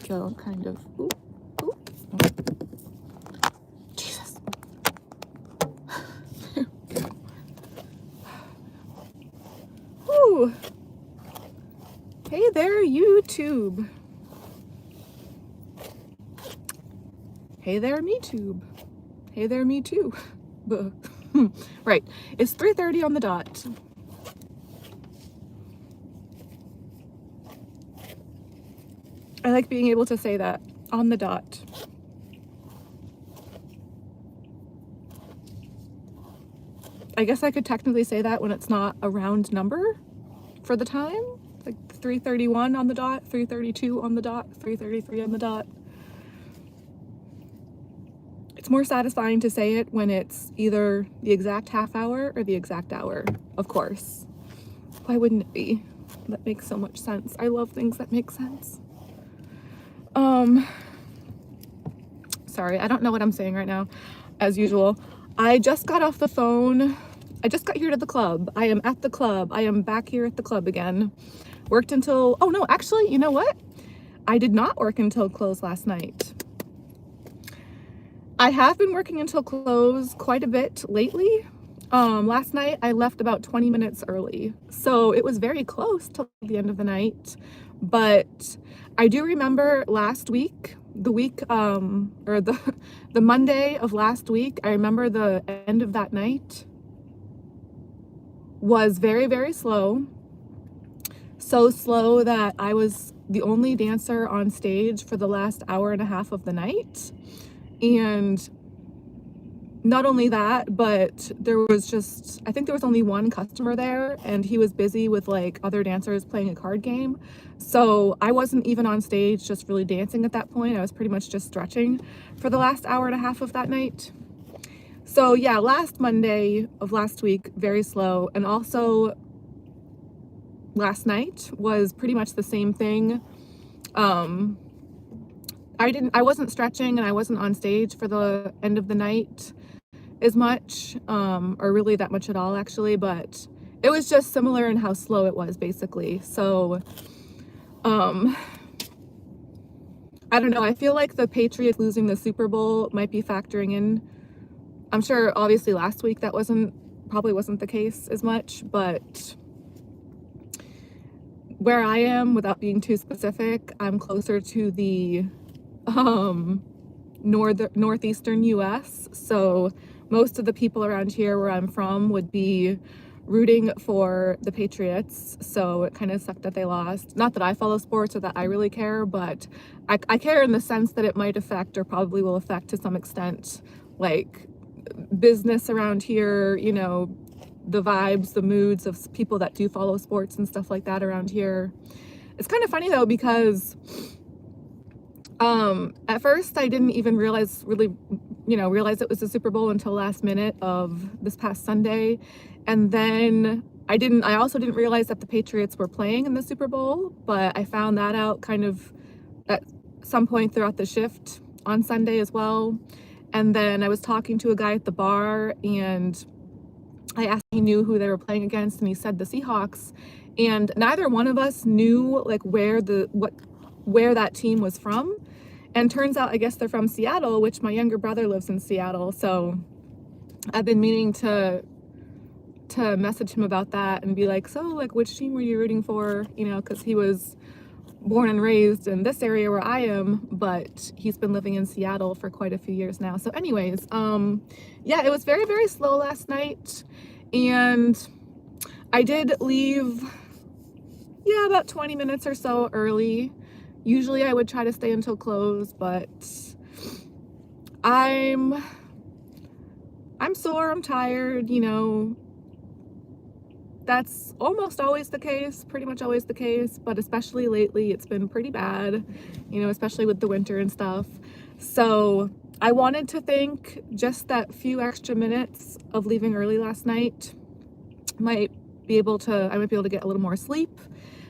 feel kind of, ooh, ooh, Jesus. Ooh. Hey there, YouTube. Hey there, MeTube. Hey there, me too. Right, it's 3:30 on the dot. I like being able to say that, on the dot. I guess I could technically say that when it's not a round number for the time, like 3:31 on the dot, 3:32 on the dot, 3:33 on the dot. It's more satisfying to say it when it's either the exact half hour or the exact hour, of course. Why wouldn't it be? That makes so much sense. I love things that make sense. Sorry, I don't know what I'm saying right now, as usual. I just got off the phone. I just got here to the club. I am at the club. I am back here at the club again. Worked until, oh no, actually, you know what? I did not work until close last night. I have been working until close quite a bit lately. Last night I left about 20 minutes early, so it was very close till the end of the night. But I do remember last week, the week, or the Monday of last week, I remember the end of that night was very, very slow. So slow that I was the only dancer on stage for the last hour and a half of the night. And not only that, but there was just, I think there was only one customer there, and he was busy with like other dancers playing a card game. So I wasn't even on stage just really dancing at that point. I was pretty much just stretching for the last hour and a half of that night. So yeah, last Monday of last week, very slow. And also last night was pretty much the same thing. I wasn't stretching and I wasn't on stage for the end of the night as much, or really that much at all actually, but it was just similar in how slow it was basically. So, I don't know, I feel like the Patriots losing the Super Bowl might be factoring in. I'm sure obviously last week that probably wasn't the case as much, but where I am, without being too specific, I'm closer to the northeastern US, so most of the people around here where I'm from would be rooting for the Patriots, so it kind of sucked that they lost. Not that I follow sports or that I really care, but I care in the sense that it might affect, or probably will affect to some extent, like business around here, you know, the vibes, the moods of people that do follow sports and stuff like that around here. It's kind of funny though, because at first I didn't even realize it was the Super Bowl until last minute of this past Sunday. And then I also didn't realize that the Patriots were playing in the Super Bowl, but I found that out kind of at some point throughout the shift on Sunday as well. And then I was talking to a guy at the bar, and I asked if he knew who they were playing against, and he said the Seahawks. And neither one of us knew like where that team was from. And turns out, I guess they're from Seattle, which my younger brother lives in Seattle. So I've been meaning to message him about that and be like, so like, which team were you rooting for? You know, because he was born and raised in this area where I am, but he's been living in Seattle for quite a few years now. So anyways, yeah, it was very, very slow last night. And I did leave, yeah, about 20 minutes or so early. Usually I would try to stay until close, but I'm sore, I'm tired, you know. That's almost always the case, pretty much always the case, but especially lately it's been pretty bad, you know, especially with the winter and stuff. So I wanted to think just that few extra minutes of leaving early last night I might be able to get a little more sleep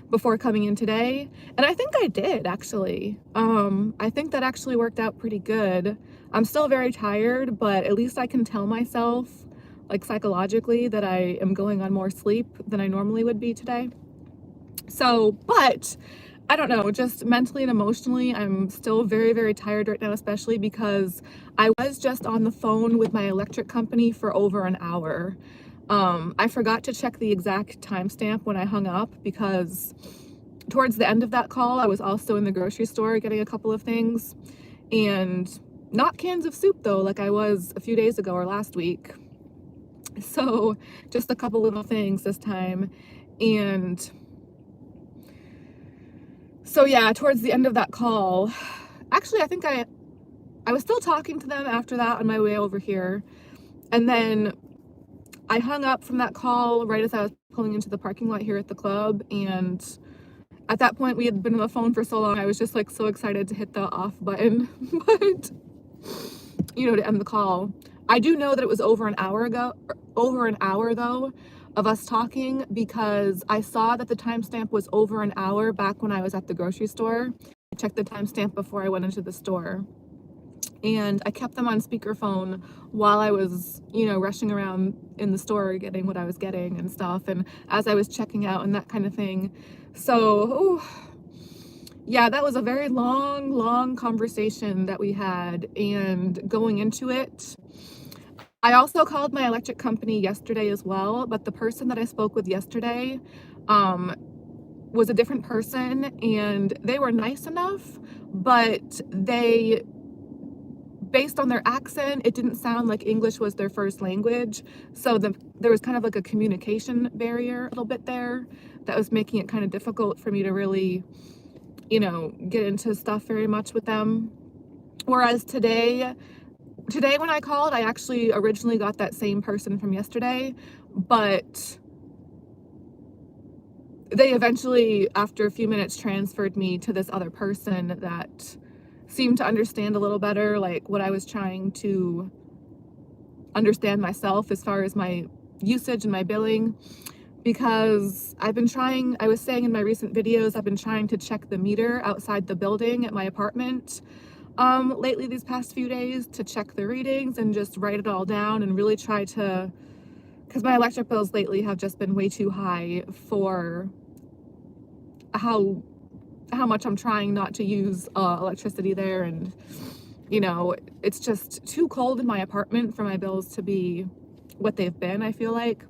before coming in today. And I think I did, actually. I think that actually worked out pretty good. I'm still very tired, but at least I can tell myself, like psychologically, that I am going on more sleep than I normally would be today. So, but I don't know, just mentally and emotionally, I'm still very, very tired right now, especially because I was just on the phone with my electric company for over an hour. I forgot to check the exact timestamp when I hung up because towards the end of that call, I was also in the grocery store getting a couple of things, and not cans of soup though, like I was a few days ago or last week. So just a couple little things this time. And so yeah, towards the end of that call, actually I think I was still talking to them after that on my way over here. And then I hung up from that call right as I was pulling into the parking lot here at the club. And at that point, we had been on the phone for so long, I was just like so excited to hit the off button, but to end the call. I do know that it was over an hour though, of us talking, because I saw that the timestamp was over an hour back when I was at the grocery store. I checked the timestamp before I went into the store. And I kept them on speakerphone while I was, rushing around in the store getting what I was getting and stuff, and as I was checking out and that kind of thing. So, yeah, that was a very long, long conversation that we had. And going into it, I also called my electric company yesterday as well, but the person that I spoke with yesterday was a different person, and they were nice enough, but based on their accent, it didn't sound like English was their first language. So there was kind of like a communication barrier a little bit there that was making it kind of difficult for me to really, get into stuff very much with them. Whereas today when I called, I actually originally got that same person from yesterday, but they eventually, after a few minutes, transferred me to this other person that seemed to understand a little better, like what I was trying to understand myself as far as my usage and my billing. Because I was saying in my recent videos, I've been trying to check the meter outside the building at my apartment lately these past few days, to check the readings and just write it all down and really try to, because my electric bills lately have just been way too high for how much I'm trying not to use electricity there. And it's just too cold in my apartment for my bills to be what they've been, I feel like.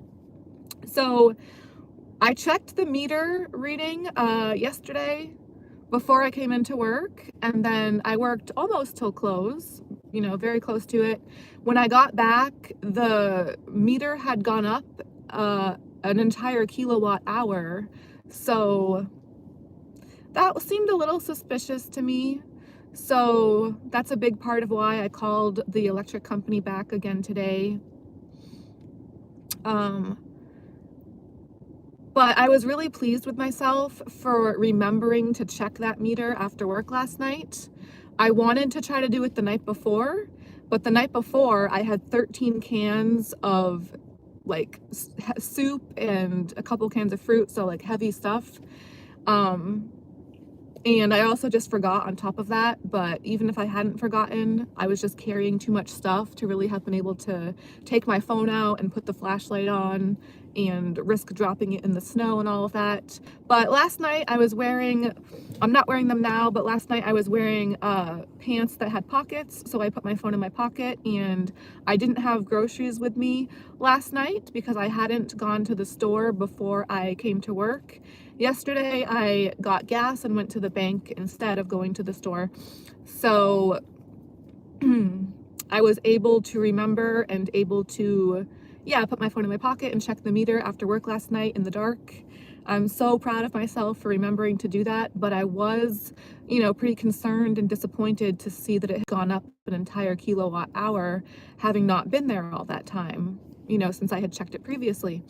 So I checked the meter reading yesterday before I came into work, and then I worked almost till close, very close to it. When I got back, the meter had gone up an entire kilowatt hour. So that seemed a little suspicious to me. So that's a big part of why I called the electric company back again today. But I was really pleased with myself for remembering to check that meter after work last night. I wanted to try to do it the night before, but the night before I had 13 cans of like soup and a couple cans of fruit, so like heavy stuff. And I also just forgot on top of that, but even if I hadn't forgotten, I was just carrying too much stuff to really have been able to take my phone out and put the flashlight on and risk dropping it in the snow and all of that. But last night I was wearing, I'm not wearing them now, but last night I was wearing pants that had pockets, so I put my phone in my pocket. And I didn't have groceries with me last night because I hadn't gone to the store before I came to work. Yesterday I got gas and went to the bank instead of going to the store. So I was able to remember and able to, put my phone in my pocket and check the meter after work last night in the dark. I'm so proud of myself for remembering to do that, but I was, pretty concerned and disappointed to see that it had gone up an entire kilowatt hour, having not been there all that time, since I had checked it previously.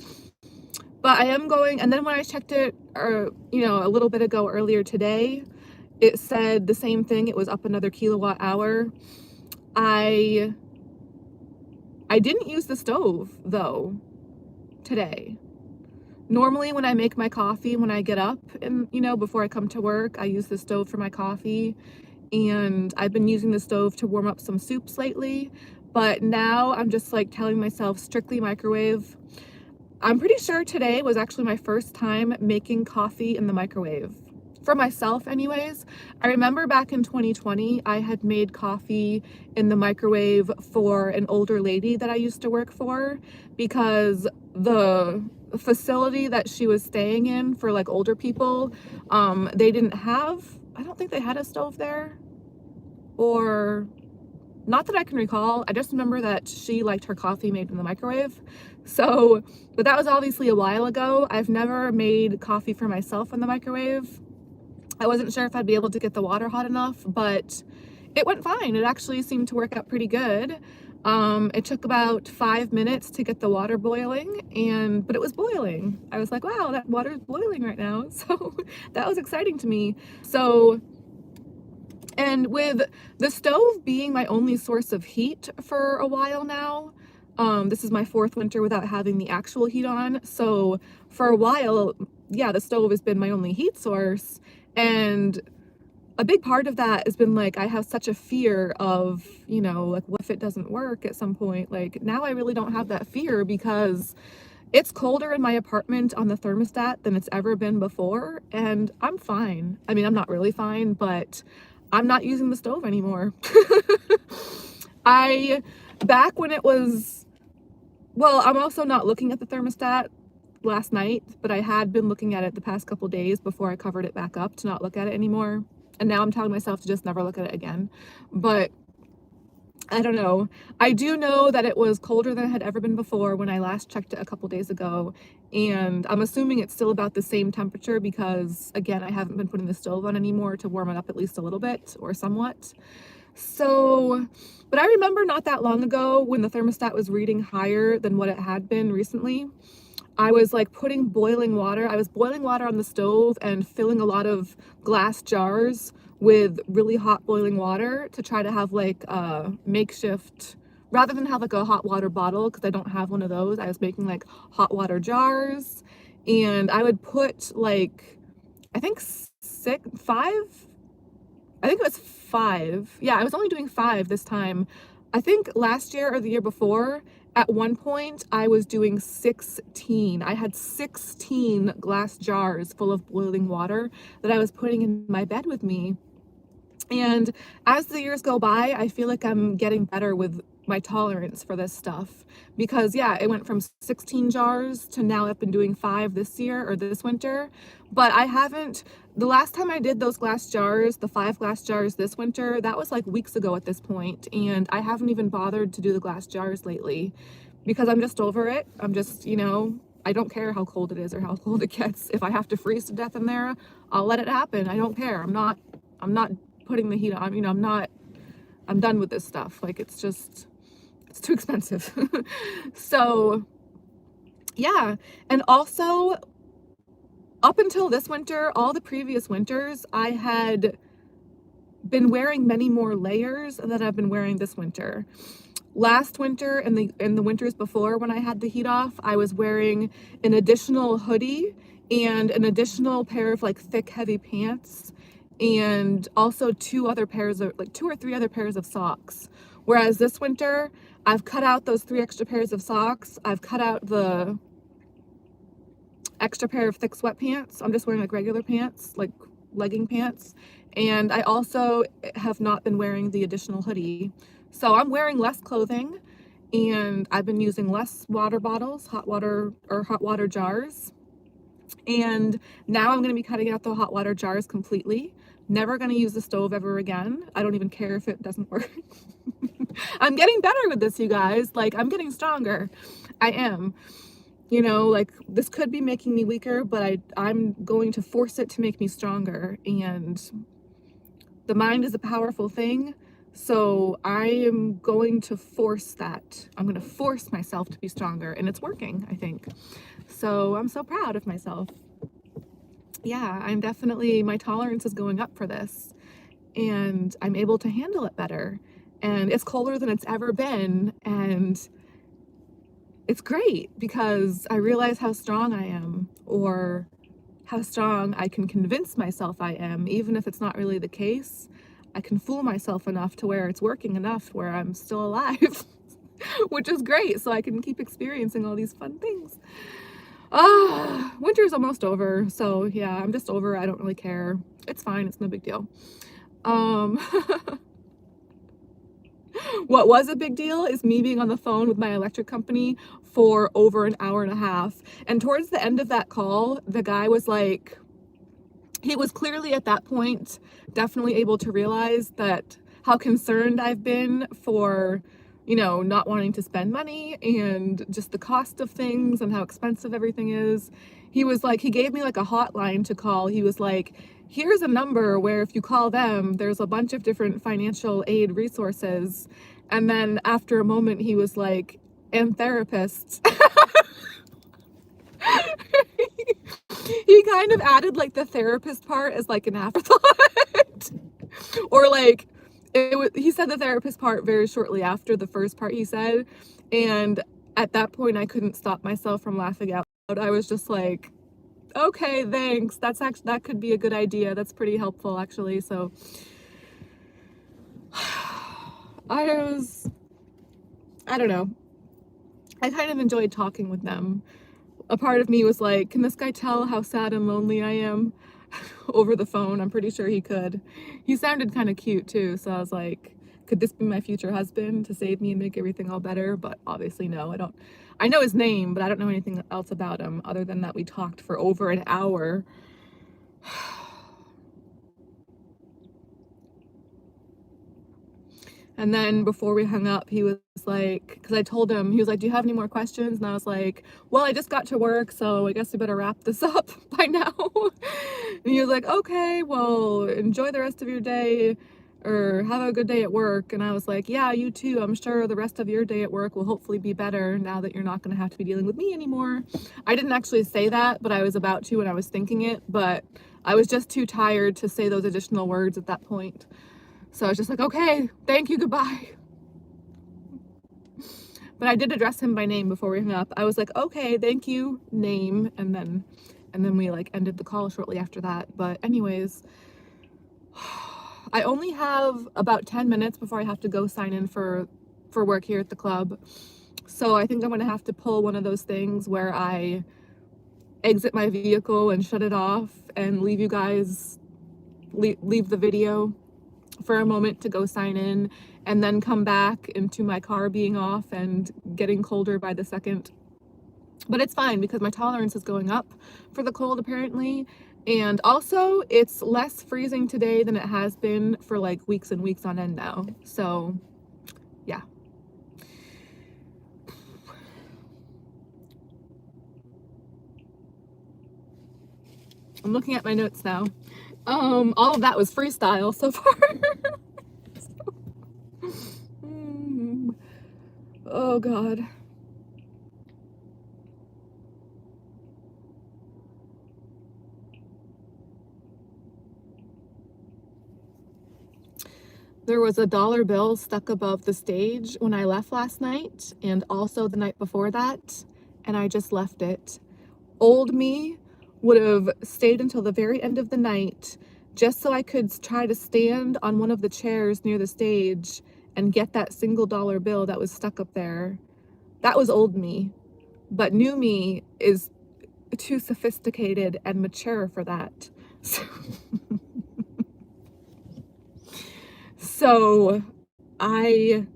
But I am going, and then when I checked it, a little bit ago earlier today, it said the same thing. It was up another kilowatt hour. I didn't use the stove though today. Normally when I make my coffee, when I get up and, before I come to work, I use the stove for my coffee. And I've been using the stove to warm up some soups lately. But now I'm just like telling myself strictly microwave. I'm pretty sure today was actually my first time making coffee in the microwave. for myself anyways. I remember back in 2020, I had made coffee in the microwave for an older lady that I used to work for, because the facility that she was staying in for like older people, they didn't have, I don't think they had a stove there, or not that I can recall. I just remember that she liked her coffee made in the microwave. So, but that was obviously a while ago. I've never made coffee for myself in the microwave. I wasn't sure if I'd be able to get the water hot enough, but it went fine. It actually seemed to work out pretty good. It took about 5 minutes to get the water boiling, but it was boiling. I was like, wow, that water's boiling right now. So that was exciting to me. So, and with the stove being my only source of heat for a while now, this is my 4th winter without having the actual heat on. So for a while, yeah, the stove has been my only heat source. And a big part of that has been like, I have such a fear of, you know, like what if it doesn't work at some point? Like now I really don't have that fear, because it's colder in my apartment on the thermostat than it's ever been before, and I'm fine. I mean, I'm not really fine, but I'm not using the stove anymore. Back when it was, well, I'm also not looking at the thermostat last night, but I had been looking at it the past couple days before I covered it back up to not look at it anymore. And now I'm telling myself to just never look at it again. But I don't know. I do know that it was colder than it had ever been before when I last checked it a couple days ago. And I'm assuming it's still about the same temperature because, again, I haven't been putting the stove on anymore to warm it up at least a little bit or somewhat. So, but I remember not that long ago when the thermostat was reading higher than what it had been recently. I was like putting boiling water. I was boiling water on the stove and filling a lot of glass jars with really hot boiling water to try to have like a makeshift, rather than have like a hot water bottle, because I don't have one of those. I was making like hot water jars, and I would put like, I think I think it was 5. Yeah, I was only doing 5 this time. I think last year or the year before, at one point, I was doing 16. I had 16 glass jars full of boiling water that I was putting in my bed with me. And as the years go by, I feel like I'm getting better with my tolerance for this stuff, because yeah, it went from 16 jars to now I've been doing 5 this year or this winter. But I haven't, the last time I did those glass jars, the 5 glass jars this winter, that was like weeks ago at this point, and I haven't even bothered to do the glass jars lately because I'm just over it. I'm just, you know, I don't care how cold it is or how cold it gets. If I have to freeze to death in there, I'll let it happen. I don't care. I'm not putting the heat on. You know, I'm done with this stuff. Like, it's too expensive. So yeah. And also, up until this winter, all the previous winters, I had been wearing many more layers than I've been wearing this winter. Last winter and the winters before, when I had the heat off, I was wearing an additional hoodie and an additional pair of like thick, heavy pants, and also 2 or 3 other pairs of socks. Whereas this winter, I've cut out those 3 extra pairs of socks. I've cut out the extra pair of thick sweatpants. I'm just wearing like regular pants, like legging pants. And I also have not been wearing the additional hoodie. So I'm wearing less clothing, and I've been using less water bottles, hot water jars. And now I'm going to be cutting out the hot water jars completely. Never going to use the stove ever again. I don't even care if it doesn't work. I'm getting better with this, you guys. Like, I'm getting stronger. I am. You know, like, this could be making me weaker, but I'm going to force it to make me stronger. And the mind is a powerful thing. So I am going to force that. I'm going to force myself to be stronger. And it's working, I think. So I'm so proud of myself. Yeah, I'm definitely, my tolerance is going up for this. And I'm able to handle it better. And it's colder than it's ever been. And it's great because I realize how strong I am, or how strong I can convince myself I am, even if it's not really the case. I can fool myself enough to where it's working enough where I'm still alive, which is great. So I can keep experiencing all these fun things. Winter's almost over, so yeah, I'm just over it. I don't really care. It's fine, it's no big deal. Um, what was a big deal is me being on the phone with my electric company for over an hour and a half. And towards the end of that call, the guy was like, he was clearly at that point definitely able to realize that how concerned I've been for, not wanting to spend money and just the cost of things and how expensive everything is. He was like, he gave me like a hotline to call. He was like, here's a number where if you call them, there's a bunch of different financial aid resources. And then after a moment, he was like, and therapists. He kind of added like the therapist part as like an afterthought. Or like he said the therapist part very shortly after the first part he said, and at that point I couldn't stop myself from laughing out loud. I was just like, okay, thanks, that could be a good idea, that's pretty helpful actually. So I don't know, I kind of enjoyed talking with them. A part of me was like, can this guy tell how sad and lonely I am? Over the phone. I'm pretty sure he could. He sounded kind of cute too, so I was like, could this be my future husband to save me and make everything all better? But obviously no, I don't. I know his name, but I don't know anything else about him other than that we talked for over an hour. And then before we hung up, he was like, because I told him, he was like, do you have any more questions? And I was like, well, I just got to work, so I guess we better wrap this up by now. And he was like, okay, well, enjoy the rest of your day, or have a good day at work. And I was like, yeah, you too. I'm sure the rest of your day at work will hopefully be better now that you're not going to have to be dealing with me anymore. I didn't actually say that, but I was about to when I was thinking it, but I was just too tired to say those additional words at that point. So I was just like, okay, thank you, goodbye. But I did address him by name before we hung up. I was like, okay, thank you, name, and then we like ended the call shortly after that. But anyways, I only have about 10 minutes before I have to go sign in for work here at the club. So I think I'm gonna have to pull one of those things where I exit my vehicle and shut it off and leave you guys, leave the video for a moment to go sign in, and then come back into my car being off and getting colder by the second. But it's fine because my tolerance is going up for the cold apparently. And also it's less freezing today than it has been for like weeks and weeks on end now. So yeah. I'm looking at my notes now. All of that was freestyle so far. Oh God. There was a dollar bill stuck above the stage when I left last night, and also the night before that, and I just left it. Old me would have stayed until the very end of the night just so I could try to stand on one of the chairs near the stage and get that single dollar bill that was stuck up there. That was old me. But new me is too sophisticated and mature for that. So I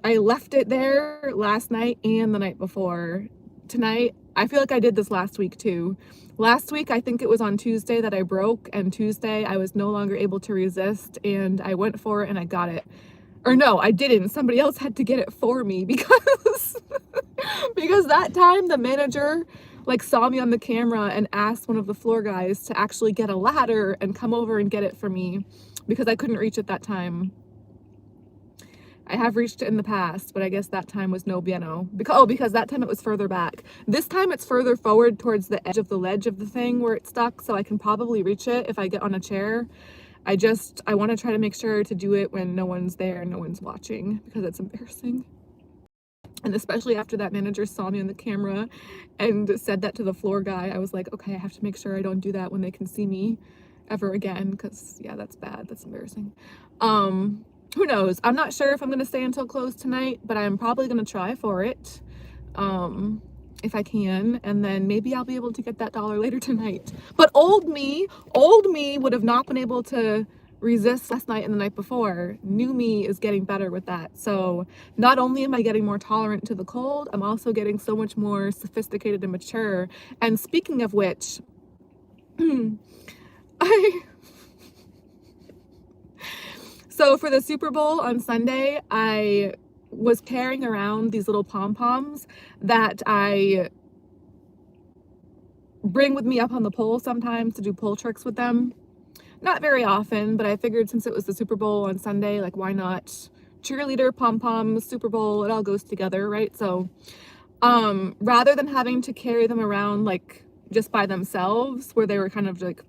left it there last night and the night before. Tonight, I feel like I did this last week too. Last week, I think it was on Tuesday that I broke, and Tuesday I was no longer able to resist, and I went for it and I got it. Or no, I didn't. Somebody else had to get it for me because because that time the manager like saw me on the camera and asked one of the floor guys to actually get a ladder and come over and get it for me because I couldn't reach it that time. I have reached it in the past, but I guess that time was no bueno. Because that time it was further back. This time it's further forward towards the edge of the ledge of the thing where it's stuck, so I can probably reach it if I get on a chair. I want to try to make sure to do it when no one's there and no one's watching because it's embarrassing. And especially after that manager saw me on the camera and said that to the floor guy, I was like, okay, I have to make sure I don't do that when they can see me ever again, because yeah, that's bad, that's embarrassing. Who knows? I'm not sure if I'm gonna stay until close tonight, but I'm probably gonna try for it. if I can, and then maybe I'll be able to get that dollar later tonight. But old me would have not been able to resist last night and the night before. New me is getting better with that. So not only am I getting more tolerant to the cold, I'm also getting so much more sophisticated and mature. And speaking of which, so for the Super Bowl on Sunday, I was carrying around these little pom-poms that I bring with me up on the pole sometimes to do pole tricks with them. Not very often, but I figured since it was the Super Bowl on Sunday, like why not? Cheerleader, pom-poms, Super Bowl, it all goes together, right? So rather than having to carry them around like just by themselves where they were kind of like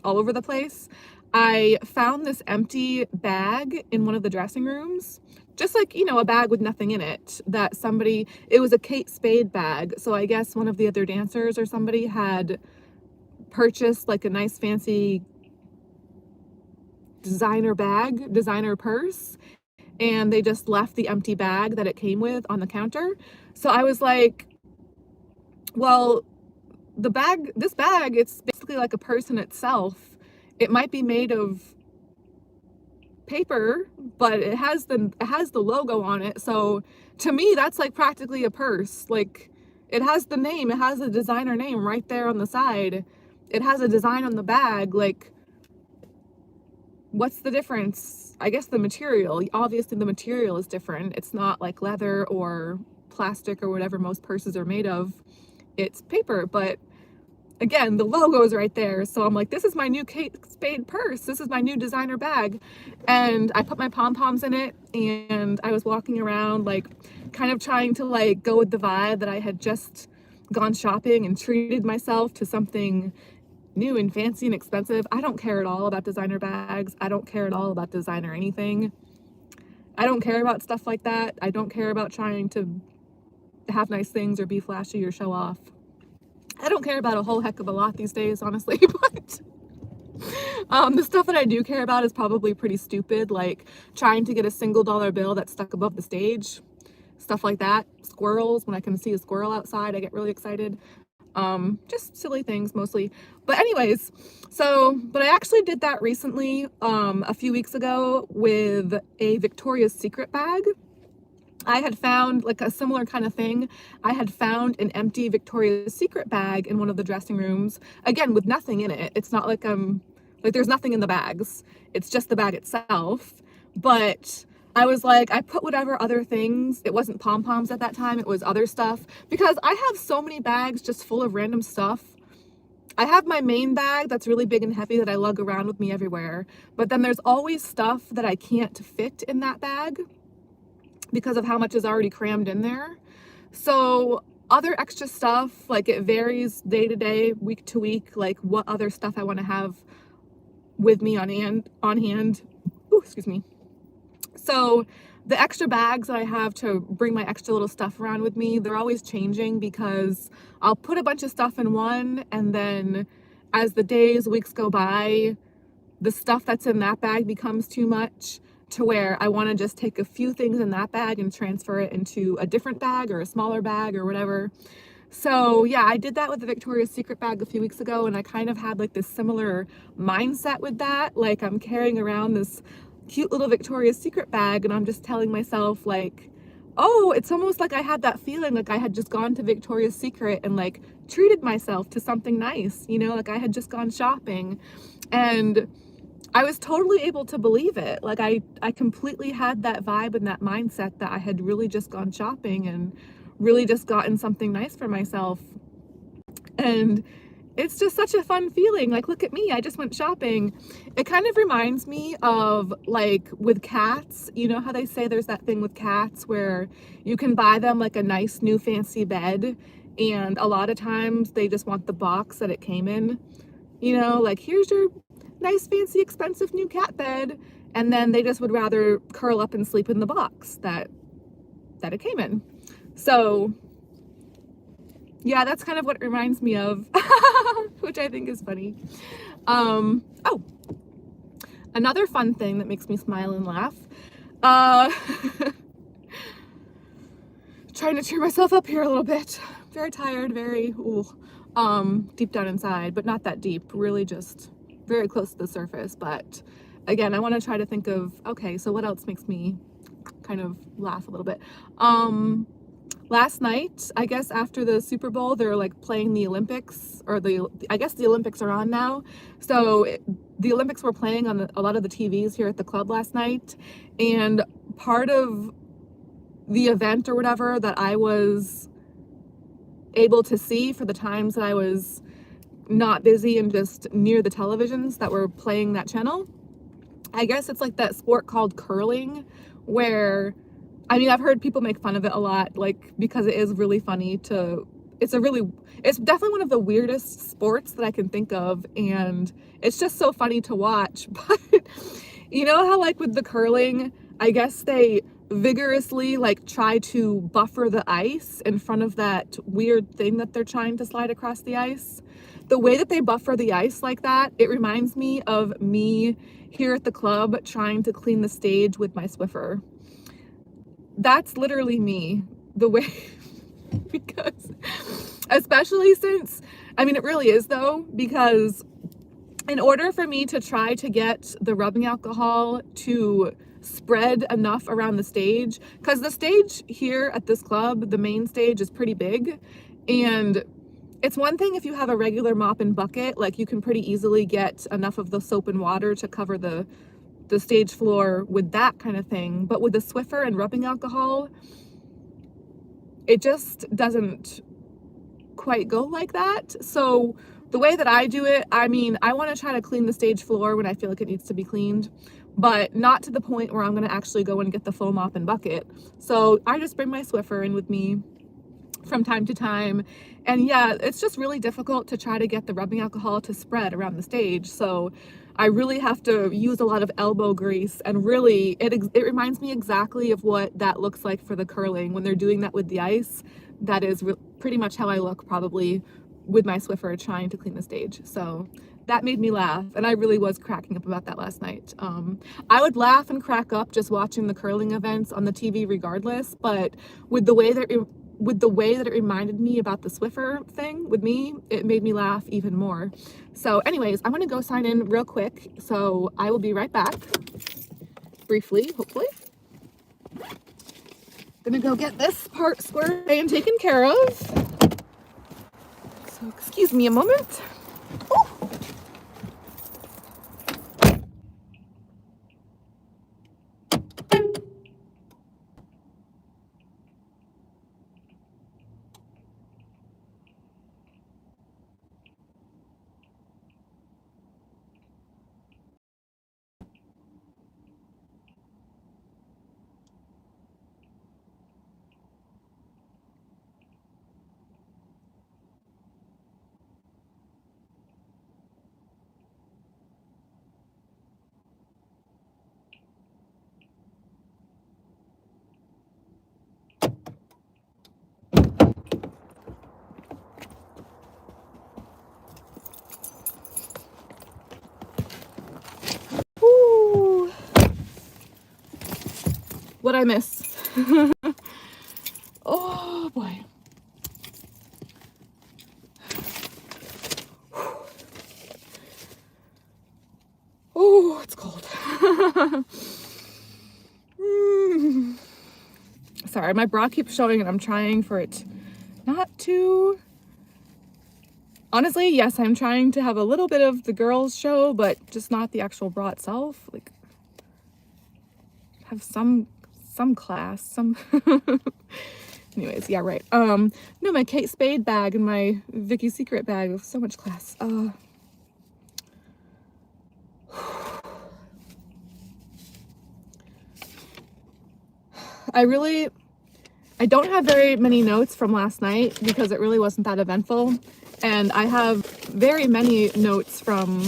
all over the place, I found this empty bag in one of the dressing rooms, just like, you know, a bag with nothing in it that somebody, it was a Kate Spade bag. So I guess one of the other dancers or somebody had purchased like a nice fancy designer bag, designer purse, and they just left the empty bag that it came with on the counter. So I was like, well, this bag, it's basically like a purse in itself. It might be made of paper, but it has the logo on it. So to me, that's like practically a purse. Like it has the name, it has the designer name right there on the side. It has a design on the bag. Like, what's the difference? I guess the material. Obviously the material is different. It's not like leather or plastic or whatever most purses are made of. It's paper, but again, the logo is right there. So I'm like, this is my new Kate Spade purse. This is my new designer bag. And I put my pom-poms in it, and I was walking around like kind of trying to like go with the vibe that I had just gone shopping and treated myself to something new and fancy and expensive. I don't care at all about designer bags. I don't care at all about designer anything. I don't care about stuff like that. I don't care about trying to have nice things or be flashy or show off. I don't care about a whole heck of a lot these days, honestly, but the stuff that I do care about is probably pretty stupid, like trying to get a single dollar bill that's stuck above the stage, stuff like that. Squirrels, when I can see a squirrel outside, I get really excited. Just silly things mostly. But anyways, but I actually did that recently, a few weeks ago with a Victoria's Secret bag. I had found like a similar kind of thing. I had found an empty Victoria's Secret bag in one of the dressing rooms, again, with nothing in it. It's not like there's nothing in the bags. It's just the bag itself. But I was like, I put whatever other things, it wasn't pom-poms at that time, it was other stuff, because I have so many bags just full of random stuff. I have my main bag that's really big and heavy that I lug around with me everywhere. But then there's always stuff that I can't fit in that bag because of how much is already crammed in there. So other extra stuff, like it varies day to day, week to week, like what other stuff I want to have with me on hand. Ooh, excuse me. So the extra bags that I have to bring my extra little stuff around with me, they're always changing because I'll put a bunch of stuff in one, and then as the days, weeks go by, the stuff that's in that bag becomes too much, to where I want to just take a few things in that bag and transfer it into a different bag or a smaller bag or whatever. So yeah, I did that with the Victoria's Secret bag a few weeks ago, and I kind of had like this similar mindset with that. Like I'm carrying around this cute little Victoria's Secret bag, and I'm just telling myself like, oh, it's almost like I had that feeling like I had just gone to Victoria's Secret and like treated myself to something nice, you know, like I had just gone shopping. And I was totally able to believe it. Like I completely had that vibe and that mindset that I had really just gone shopping and really just gotten something nice for myself. And it's just such a fun feeling. Like, look at me, I just went shopping. It kind of reminds me of like with cats, you know how they say there's that thing with cats where you can buy them like a nice new fancy bed, and a lot of times they just want the box that it came in, you know, like here's your nice fancy expensive new cat bed, and then they just would rather curl up and sleep in the box that it came in. So yeah, that's kind of what it reminds me of, which I think is funny. Oh, another fun thing that makes me smile and laugh, trying to cheer myself up here a little bit. very tired, very deep down inside, but not that deep, really just very close to the surface. But again, I want to try to think of, okay, so what else makes me kind of laugh a little bit? Last night, I guess after the Super Bowl, they're like playing the Olympics, or I guess the Olympics are on now. So the Olympics were playing on a lot of the TVs here at the club last night, and part of the event or whatever that I was able to see for the times that I was not busy and just near the televisions that were playing that channel, I guess it's like that sport called curling, where, I mean, I've heard people make fun of it a lot, like, because it is really funny to, it's definitely one of the weirdest sports that I can think of, and it's just so funny to watch. But you know how, like, with the curling, I guess they vigorously, like, try to buffer the ice in front of that weird thing that they're trying to slide across the ice. The way that they buffer the ice like that, it reminds me of me here at the club trying to clean the stage with my Swiffer. That's literally me, the way, because, especially since, I mean, it really is though, because in order for me to try to get the rubbing alcohol to spread enough around the stage, because the stage here at this club, the main stage, is pretty big, and it's one thing if you have a regular mop and bucket, like you can pretty easily get enough of the soap and water to cover the stage floor with that kind of thing, but with the Swiffer and rubbing alcohol, it just doesn't quite go like that. So the way that I do it, I mean, I want to try to clean the stage floor when I feel like it needs to be cleaned, but not to the point where I'm going to actually go and get the full mop and bucket. So I just bring my Swiffer in with me from time to time, and yeah, it's just really difficult to try to get the rubbing alcohol to spread around the stage. So I really have to use a lot of elbow grease, and really it reminds me exactly of what that looks like for the curling when they're doing that with the ice. That is pretty much how I look probably with my Swiffer trying to clean the stage. So that made me laugh, and I really was cracking up about that last night. I would laugh and crack up just watching the curling events on the TV regardless, but with the way that it reminded me about the Swiffer thing with me, it made me laugh even more. So anyways, I'm gonna go sign in real quick, so I will be right back, briefly, hopefully. Gonna go get this part squared away and taken care of. So excuse me a moment. Ooh. Ooh. What'd I miss? Oh boy. Oh, it's cold. Sorry, my bra keeps showing and I'm trying for it not to. Honestly, yes, I'm trying to have a little bit of the girls show, but just not the actual bra itself. Like, have some class, some. Anyways, yeah, right. No, my Kate Spade bag and my Vicky Secret bag with so much class. I don't have very many notes from last night because it really wasn't that eventful. And I have very many notes from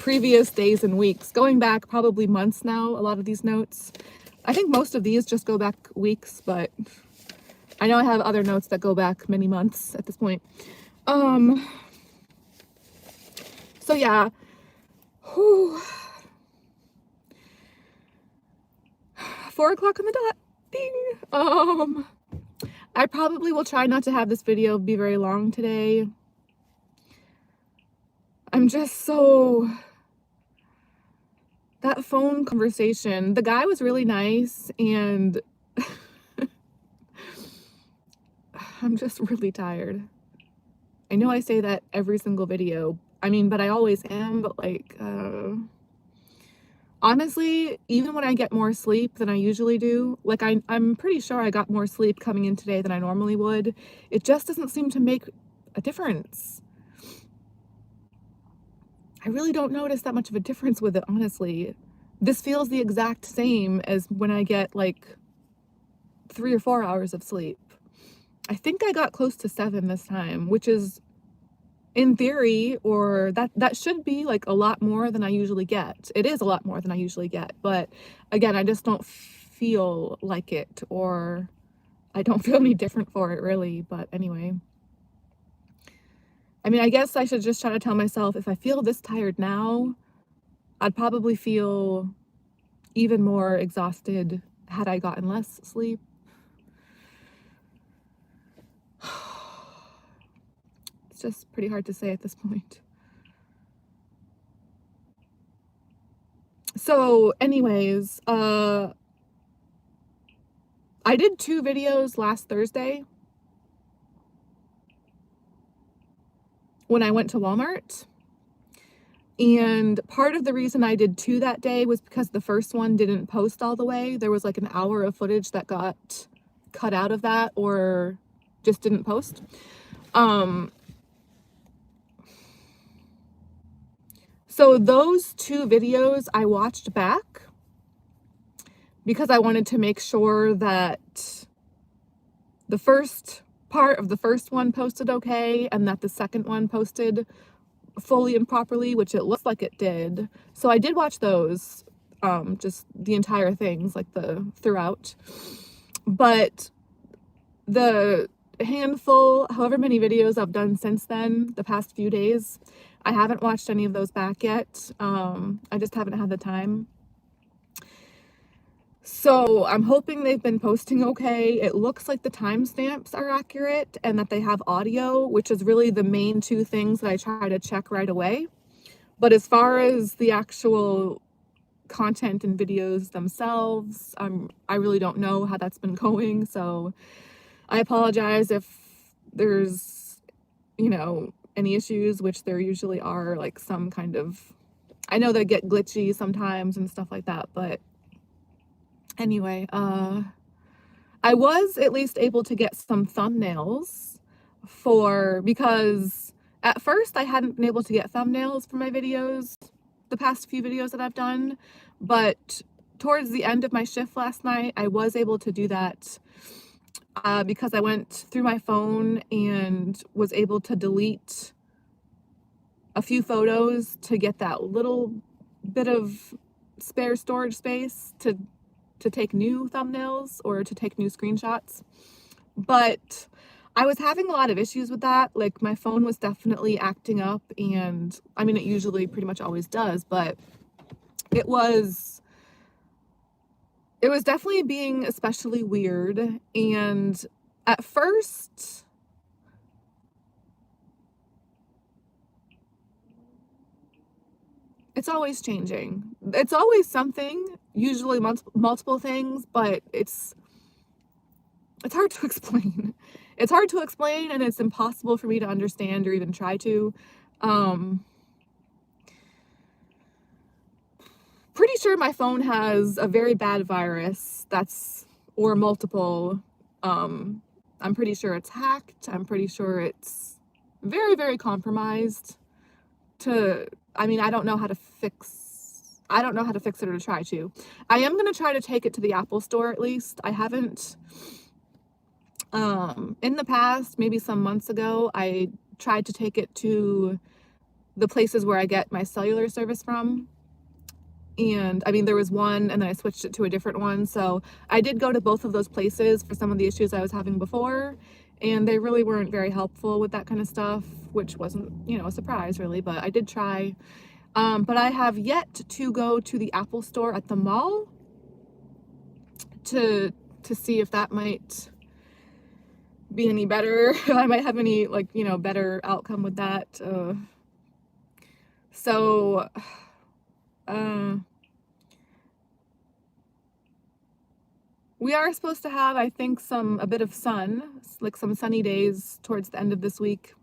previous days and weeks, going back probably months now, a lot of these notes. I think most of these just go back weeks, but I know I have other notes that go back many months at this point. So yeah. Whew. 4 o'clock on the dot. Ding. I probably will try not to have this video be very long today. I'm just so... That phone conversation, the guy was really nice, and I'm just really tired. I know I say that every single video. I mean, but I always am, but like, honestly, even when I get more sleep than I usually do, like I'm pretty sure I got more sleep coming in today than I normally would. It just doesn't seem to make a difference. I really don't notice that much of a difference with it, honestly. This feels the exact same as when I get like 3 or 4 hours of sleep. I think I got close to 7 this time, which is in theory, or that should be like a lot more than I usually get. It is a lot more than I usually get, but again, I just don't feel like it, or I don't feel any different for it really. But anyway, I mean, I guess I should just try to tell myself, if I feel this tired now, I'd probably feel even more exhausted had I gotten less sleep. It's just pretty hard to say at this point. So anyways, I did 2 videos last Thursday when I went to Walmart. And part of the reason I did 2 that day was because the first one didn't post all the way. There was like an hour of footage that got cut out of that or just didn't post. So those 2 videos I watched back because I wanted to make sure that the first part of the first one posted okay and that the second one posted fully and properly, which it looks like it did. So I did watch those, just the entire things, like the throughout. But the handful, however many videos I've done since then, the past few days, I haven't watched any of those back yet. I just haven't had the time. So I'm hoping they've been posting okay. It looks like the timestamps are accurate and that they have audio, which is really the main 2 things that I try to check right away. But as far as the actual content and videos themselves, I really don't know how that's been going. So I apologize if there's, any issues, which there usually are, like some kind of, I know they get glitchy sometimes and stuff like that, but anyway, I was at least able to get some thumbnails because at first I hadn't been able to get thumbnails for my videos, the past few videos that I've done, but towards the end of my shift last night, I was able to do that because I went through my phone and was able to delete a few photos to get that little bit of spare storage space to take new thumbnails or to take new screenshots. But I was having a lot of issues with that. Like my phone was definitely acting up, and I mean, it usually pretty much always does, but it was definitely being especially weird. And at first, it's always changing. It's always something, usually multiple things, but it's hard to explain. It's hard to explain, and it's impossible for me to understand or even try to. Pretty sure my phone has a very bad virus or multiple. I'm pretty sure it's hacked. I'm pretty sure it's very, very compromised. I mean, I don't know how to fix it or to try to. I am going to try to take it to the Apple store at least. I haven't, in the past, maybe some months ago, I tried to take it to the places where I get my cellular service from. And I mean, there was one and then I switched it to a different one. So I did go to both of those places for some of the issues I was having before, and they really weren't very helpful with that kind of stuff, which wasn't, a surprise really, but I did try. But I have yet to go to the Apple store at the mall to see if that might be any better. I might have any, like, better outcome with that. So, uh, we are supposed to have, I think, a bit of sun, like some sunny days towards the end of this week.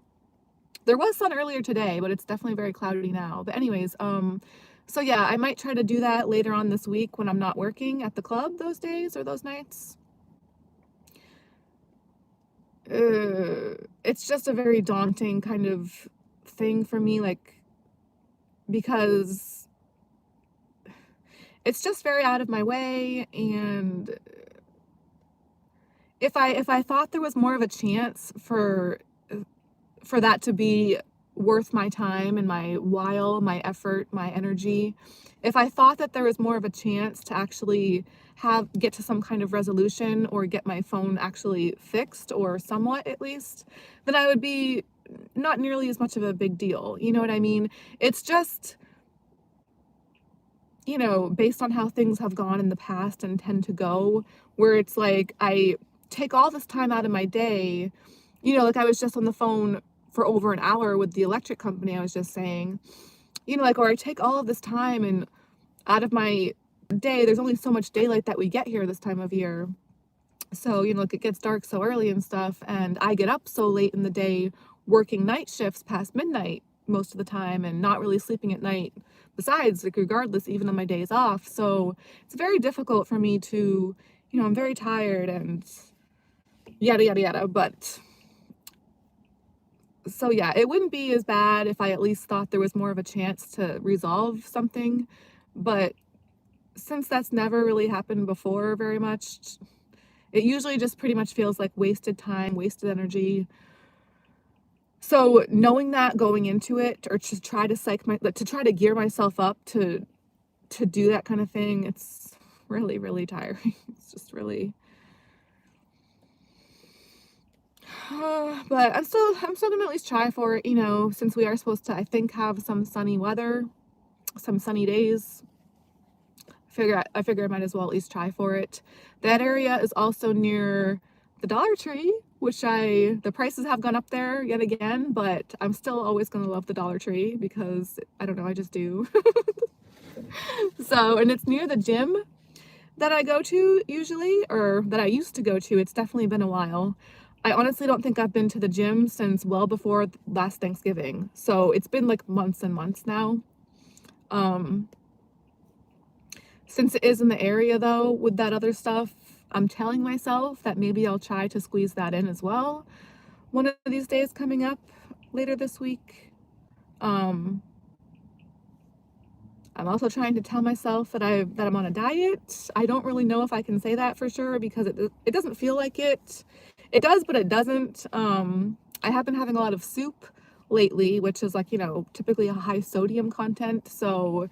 There was sun earlier today, but it's definitely very cloudy now. But anyways, so yeah, I might try to do that later on this week when I'm not working at the club those days or those nights. It's just a very daunting kind of thing for me, like, because it's just very out of my way. And if I thought there was more of a chance for that to be worth my time and my while, my effort, my energy, if I thought that there was more of a chance to actually get to some kind of resolution or get my phone actually fixed, or somewhat at least, then I would be not nearly as much of a big deal. You know what I mean? It's just, based on how things have gone in the past and tend to go, where it's like I take all this time out of my day, like I was just on the phone for over an hour with the electric company I was just saying, like, or I take all of this time and out of my day. There's only so much daylight that we get here this time of year. So, like, it gets dark so early and stuff, and I get up so late in the day working night shifts past midnight most of the time and not really sleeping at night besides, like, regardless, even on my days off. So it's very difficult for me to, I'm very tired and yada yada yada. But so yeah, it wouldn't be as bad if I at least thought there was more of a chance to resolve something. But since that's never really happened before very much, it usually just pretty much feels like wasted time, wasted energy. So knowing that going into it, or to try to gear myself up to do that kind of thing, it's really, really tiring. It's just really, but I'm still gonna at least try for it, since we are supposed to, I think, have some sunny weather, some sunny days. I figure I might as well at least try for it. That area is also near the Dollar Tree, which the prices have gone up there yet again, but I'm still always gonna love the Dollar Tree because I don't know, I just do. So, and it's near the gym that I go to usually, or that I used to go to. It's definitely been a while. I honestly don't think I've been to the gym since well before last Thanksgiving. So it's been like months and months now. Since it is in the area though, with that other stuff, I'm telling myself that maybe I'll try to squeeze that in as well one of these days coming up later this week. I'm also trying to tell myself that I'm on a diet. I don't really know if I can say that for sure because it doesn't feel like it. It does, but it doesn't. I have been having a lot of soup lately, which is like, typically a high sodium content. So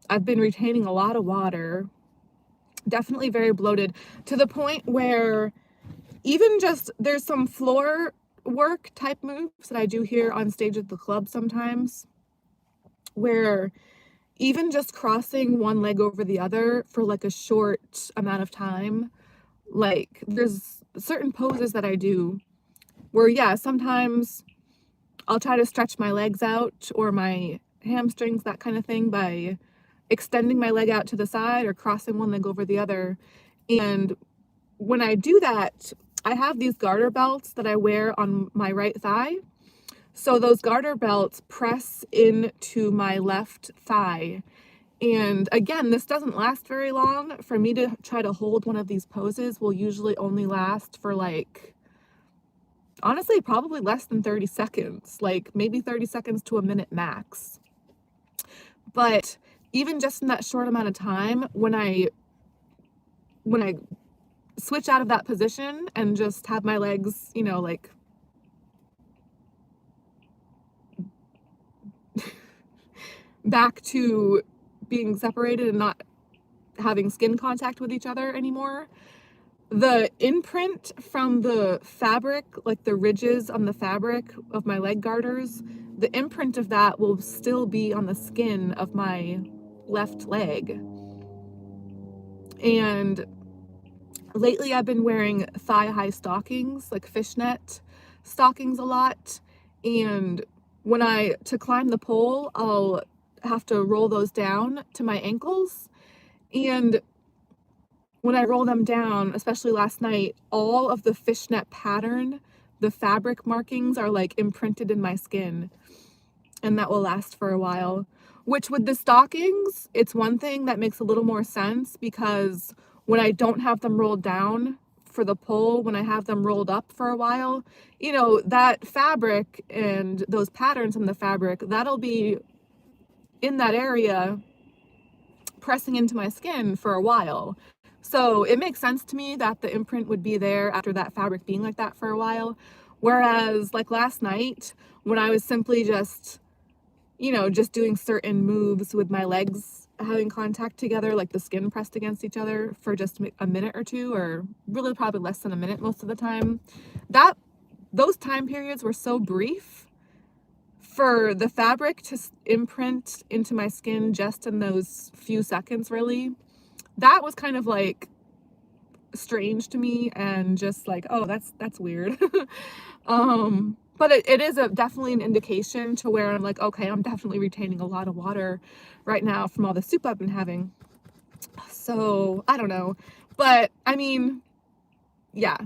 I've been retaining a lot of water. Definitely very bloated to the point where even just there's some floor work type moves that I do here on stage at the club sometimes, where even just crossing one leg over the other for like a short amount of time, like there's certain poses that I do where, yeah, sometimes I'll try to stretch my legs out or my hamstrings, that kind of thing, by extending my leg out to the side or crossing one leg over the other. And when I do that, I have these garter belts that I wear on my right thigh. So those garter belts press into my left thigh. And again, this doesn't last very long. For me to try to hold one of these poses will usually only last for like, honestly, probably less than 30 seconds, like maybe 30 seconds to a minute max. But even just in that short amount of time, when I switch out of that position and just have my legs, like back to being separated and not having skin contact with each other anymore, the imprint from the fabric, like the ridges on the fabric of my leg garters, the imprint of that will still be on the skin of my left leg. And Lately I've been wearing thigh-high stockings, like fishnet stockings a lot, and to climb the pole, I'll have to roll those down to my ankles, and when I roll them down, especially last night, all of the fishnet pattern, the fabric markings are like imprinted in my skin, and that will last for a while. Which with the stockings, it's one thing that makes a little more sense because when I don't have them rolled down for the pole, when I have them rolled up for a while, that fabric and those patterns in the fabric, that'll be in that area pressing into my skin for a while. So it makes sense to me that the imprint would be there after that fabric being like that for a while. Whereas like last night when I was simply just doing certain moves with my legs having contact together, like the skin pressed against each other for just a minute or two, or really probably less than a minute most of the time, those time periods were so brief for the fabric to imprint into my skin just in those few seconds, really. That was kind of like strange to me and just like, oh, that's weird. But it is definitely an indication to where I'm like, okay, I'm definitely retaining a lot of water right now from all the soup I've been having. So I don't know, but I mean, yeah,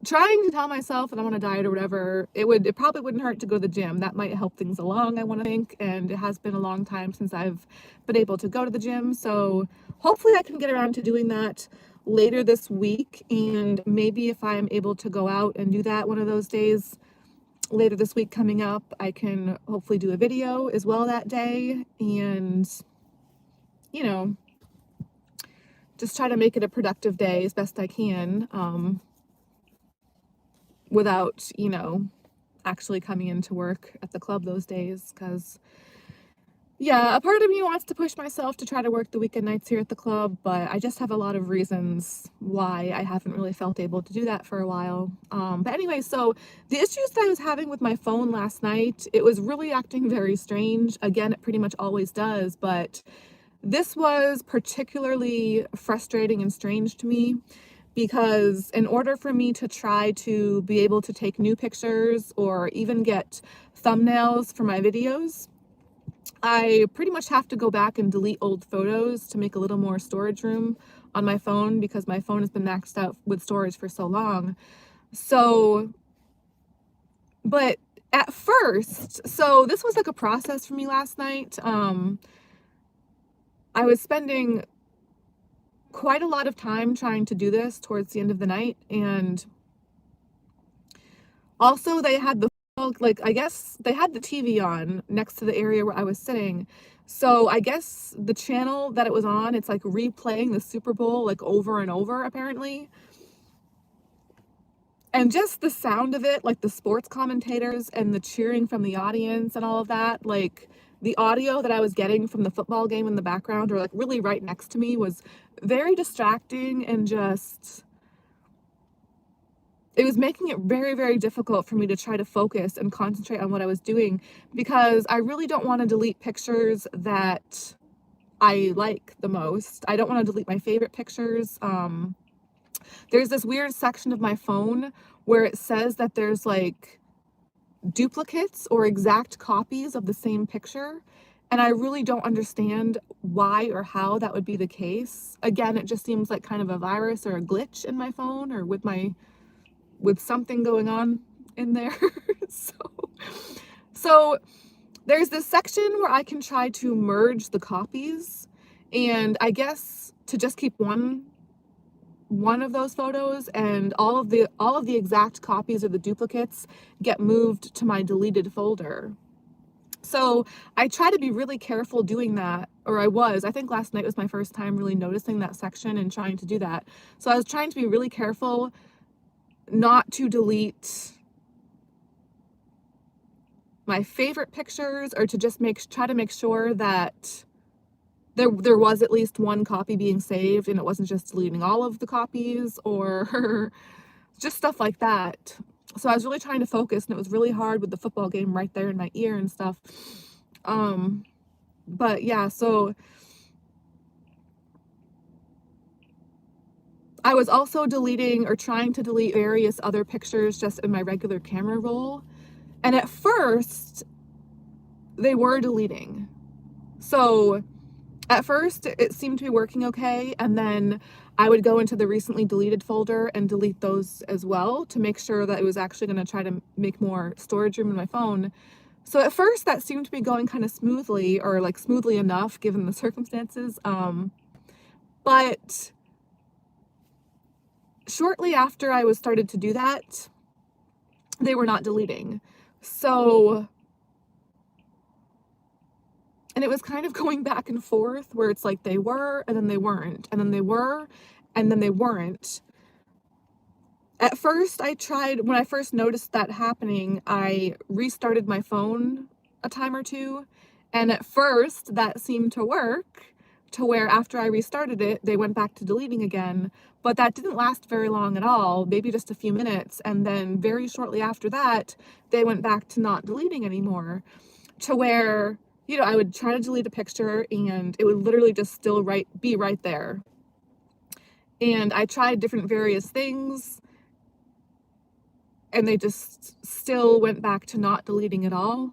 trying to tell myself that I'm on a diet or whatever, it probably wouldn't hurt to go to the gym. That might help things along, I want to think, and it has been a long time since I've been able to go to the gym, so hopefully I can get around to doing that later this week, and maybe if I'm able to go out and do that one of those days later this week coming up, I can hopefully do a video as well that day, and just try to make it a productive day as best I can, without, actually coming into work at the club those days, because yeah, a part of me wants to push myself to try to work the weekend nights here at the club, but I just have a lot of reasons why I haven't really felt able to do that for a while. But anyway, so the issues that I was having with my phone last night, it was really acting very strange. Again, it pretty much always does, but this was particularly frustrating and strange to me because in order for me to try to be able to take new pictures or even get thumbnails for my videos, I pretty much have to go back and delete old photos to make a little more storage room on my phone because my phone has been maxed out with storage for so long. So, but at first, so this was like a process for me last night. I was spending quite a lot of time trying to do this towards the end of the night, and also they had I guess they had the TV on next to the area where I was sitting. So I guess the channel that it was on, it's like replaying the Super Bowl like over and over apparently. And just the sound of it, like the sports commentators and the cheering from the audience and all of that, like the audio that I was getting from the football game in the background or like really right next to me was very distracting and just it was making it very, very difficult for me to try to focus and concentrate on what I was doing because I really don't want to delete pictures that I like the most. I don't want to delete my favorite pictures. There's this weird section of my phone where it says that there's like duplicates or exact copies of the same picture. And I really don't understand why or how that would be the case. Again, it just seems like kind of a virus or a glitch in my phone or with something going on in there. so there's this section where I can try to merge the copies, and I guess to just keep one of those photos, and all of the exact copies or the duplicates get moved to my deleted folder. So I try to be really careful doing that, or I think last night was my first time really noticing that section and trying to do that. So I was trying to be really careful not to delete my favorite pictures, or to just try to make sure that there was at least one copy being saved and it wasn't just deleting all of the copies or just stuff like that. So I was really trying to focus, and it was really hard with the football game right there in my ear and stuff. But yeah, so I was also deleting or trying to delete various other pictures just in my regular camera roll. And at first, they were deleting. So at first, it seemed to be working okay. And then I would go into the recently deleted folder and delete those as well to make sure that it was actually going to try to make more storage room in my phone. So at first, that seemed to be going kind of smoothly, or like smoothly enough given the circumstances. But shortly after I was started to do that, they were not deleting. So, and it was kind of going back and forth where it's like they were and then they weren't, and then they were and then they weren't. At first, when I first noticed that happening, I restarted my phone a time or two, and at first that seemed to work to where after I restarted it, they went back to deleting again, but that didn't last very long at all, maybe just a few minutes, and then very shortly after that, they went back to not deleting anymore, to where, I would try to delete a picture and it would literally just still be right there. And I tried different various things, and they just still went back to not deleting at all.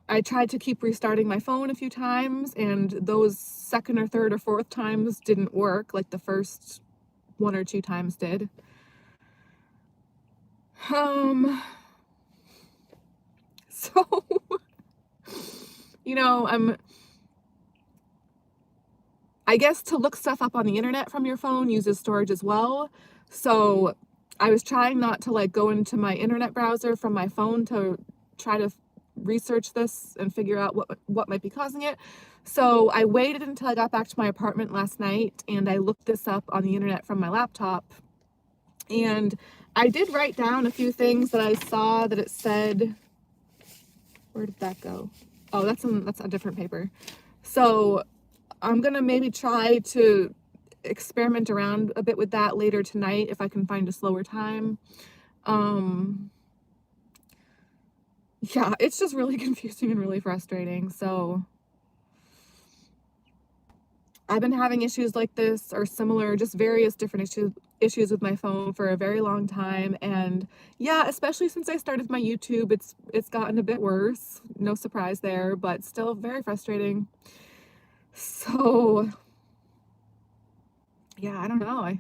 I tried to keep restarting my phone a few times, and those second or third or fourth times didn't work like the first one or two times did. So, I guess to look stuff up on the internet from your phone uses storage as well. So I was trying not to like go into my internet browser from my phone to try to research this and figure out what might be causing it. So I waited until I got back to my apartment last night and I looked this up on the internet from my laptop. And I did write down a few things that I saw that it said. Where did that go? Oh, that's a different paper. So I'm gonna maybe try to experiment around a bit with that later tonight if I can find a slower time. Yeah, it's just really confusing and really frustrating. So I've been having issues like this or similar, just various different issues with my phone for a very long time. And yeah, especially since I started my YouTube, it's gotten a bit worse. No surprise there, but still very frustrating. So yeah, I don't know.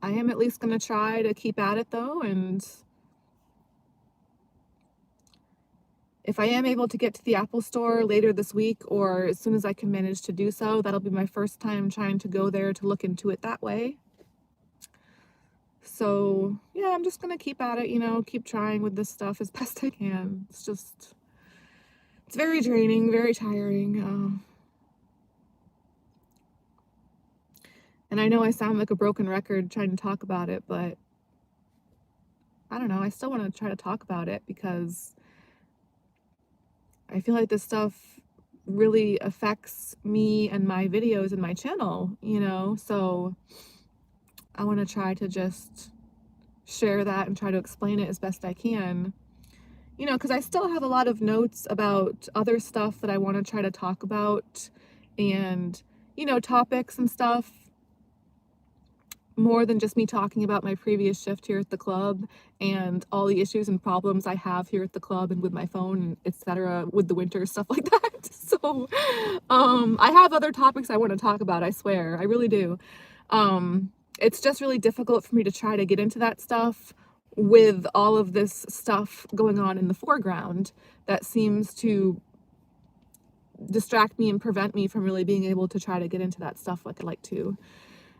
I am at least going to try to keep at it though, and if I am able to get to the Apple Store later this week, or as soon as I can manage to do so, that'll be my first time trying to go there to look into it that way. So yeah, I'm just gonna keep at it, keep trying with this stuff as best I can. It's very draining, very tiring. And I know I sound like a broken record trying to talk about it, but I don't know, I still want to try to talk about it because I feel like this stuff really affects me and my videos and my channel, so I want to try to just share that and try to explain it as best I can, because I still have a lot of notes about other stuff that I want to try to talk about, and, topics and stuff, more than just me talking about my previous shift here at the club and all the issues and problems I have here at the club and with my phone and etc. with the winter, stuff like that. So I have other topics I want to talk about, I swear, I really do. It's just really difficult for me to try to get into that stuff with all of this stuff going on in the foreground that seems to distract me and prevent me from really being able to try to get into that stuff like I'd like to.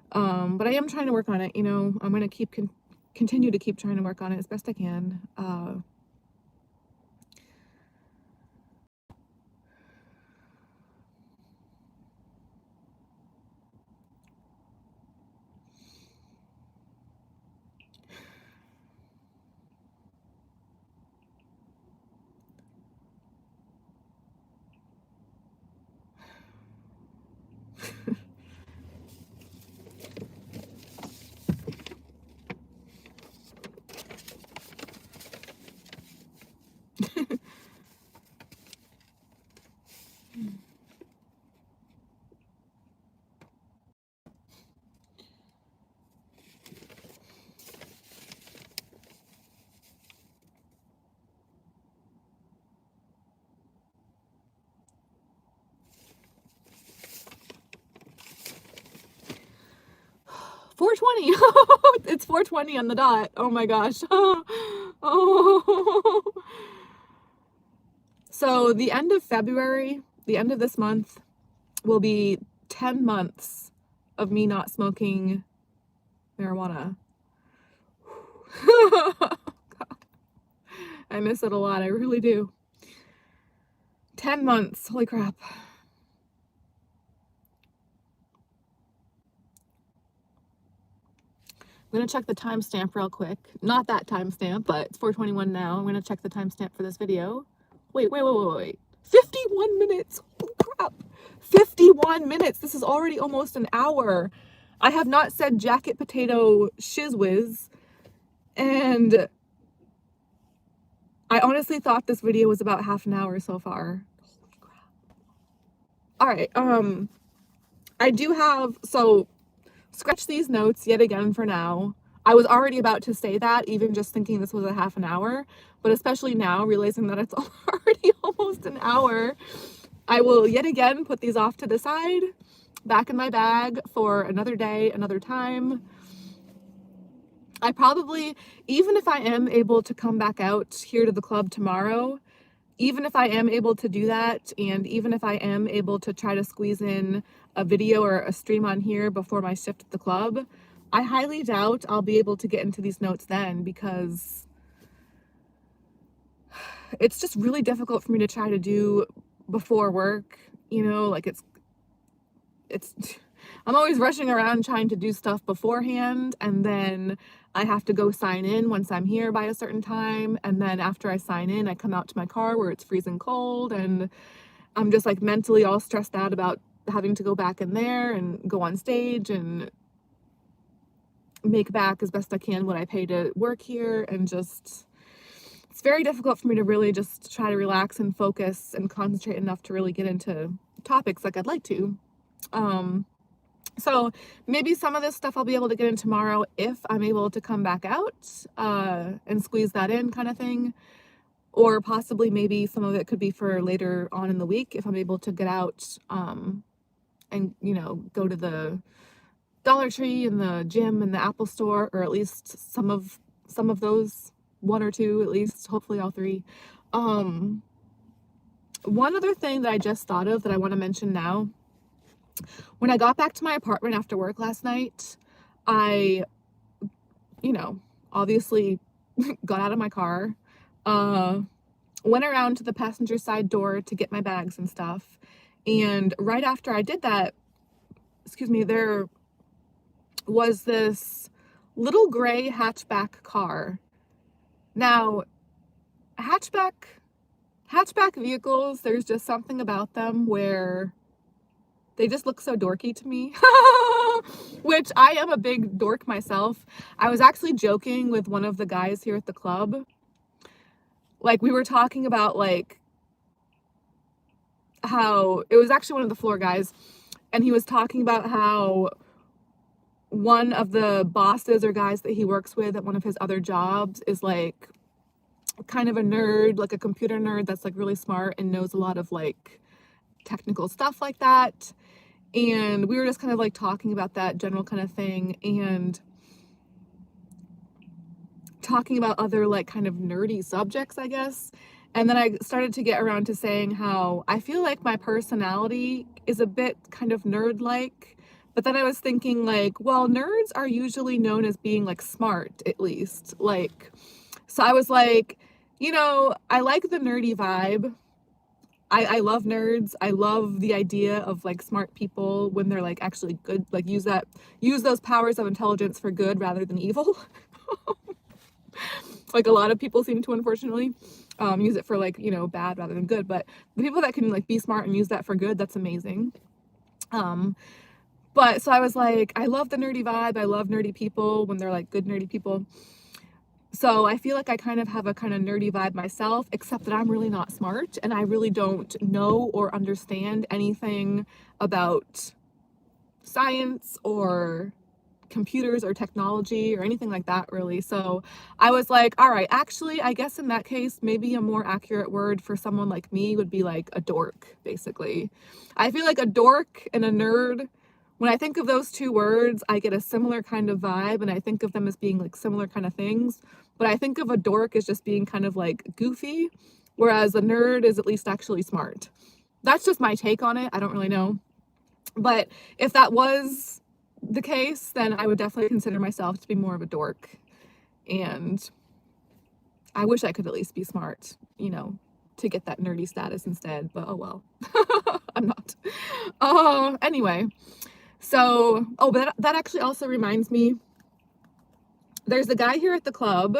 But I am trying to work on it, I'm going to continue to keep trying to work on it as best I can. 4:20. It's 4:20 on the dot. Oh my gosh. Oh. So the end of February, the end of this month, will be 10 months of me not smoking marijuana. I miss it a lot. I really do. 10 months. Holy crap. I'm going to check the timestamp real quick. Not that timestamp, but it's 4:21 now. I'm going to check the timestamp for this video. Wait. 51 minutes. Holy crap. 51 minutes. This is already almost an hour. I have not said jacket potato shizwiz. And I honestly thought this video was about half an hour so far. Holy crap. All right. I do have, so scratch these notes yet again for now. I was already about to say that, even just thinking this was a half an hour, but especially now, realizing that it's already almost an hour, I will yet again put these off to the side, back in my bag for another day, another time. I probably, even if I am able to come back out here to the club tomorrow, even if I am able to do that, and even if I am able to try to squeeze in a video or a stream on here before my shift at the club, I highly doubt I'll be able to get into these notes then, because it's just really difficult for me to try to do before work, you know, like it's I'm always rushing around trying to do stuff beforehand, and then I have to go sign in once I'm here by a certain time, and then after I sign in, I come out to my car where it's freezing cold, and I'm just like mentally all stressed out about having to go back in there and go on stage and make back as best I can what I pay to work here, and just it's very difficult for me to really just try to relax and focus and concentrate enough to really get into topics like I'd like to. So maybe some of this stuff I'll be able to get in tomorrow if I'm able to come back out and squeeze that in, kind of thing. Or possibly maybe some of it could be for later on in the week if I'm able to get out and, you know, go to the Dollar Tree and the gym and the Apple Store, or at least some of those, one or two at least, hopefully all three. One other thing that I just thought of that I want to mention now. When I got back to my apartment after work last night, I, you know, obviously got out of my car, went around to the passenger side door to get my bags and stuff. And right after I did that, there was this little gray hatchback car. Now, hatchback vehicles, there's just something about them where they just look so dorky to me, which I am a big dork myself. I was actually joking with one of the guys here at the club. Like, we were talking about, like, how, it was actually one of the floor guys, and he was talking about how one of the bosses or guys that he works with at one of his other jobs is, like, kind of a nerd, like a computer nerd that's, like, really smart and knows a lot of, like, technical stuff like that. And we were just kind of like talking about that general kind of thing and talking about other like kind of nerdy subjects, I guess. And then I started to get around to saying how I feel like my personality is a bit kind of nerd-like. But then I was thinking, like, well, nerds are usually known as being like smart, at least. Like, so I was like, you know, I like the nerdy vibe. I love nerds. I love the idea of like smart people when they're like actually good, like use those powers of intelligence for good rather than evil. Like a lot of people seem to, unfortunately, use it for like, you know, bad rather than good. But the people that can like be smart and use that for good, that's amazing. But so I was like, I love the nerdy vibe. I love nerdy people when they're like good nerdy people. So I feel like I kind of have a kind of nerdy vibe myself, except that I'm really not smart and I really don't know or understand anything about science or computers or technology or anything like that, really. So I was like, all right, actually, I guess in that case, maybe a more accurate word for someone like me would be like a dork, basically. I feel like a dork and a nerd when I think of those two words, I get a similar kind of vibe, and I think of them as being like similar kind of things. But I think of a dork as just being kind of like goofy, whereas a nerd is at least actually smart. That's just my take on it. I don't really know. But if that was the case, then I would definitely consider myself to be more of a dork. And I wish I could at least be smart, you know, to get that nerdy status instead, but oh well. I'm not. Anyway, so, oh, but that actually also reminds me, there's a guy here at the club.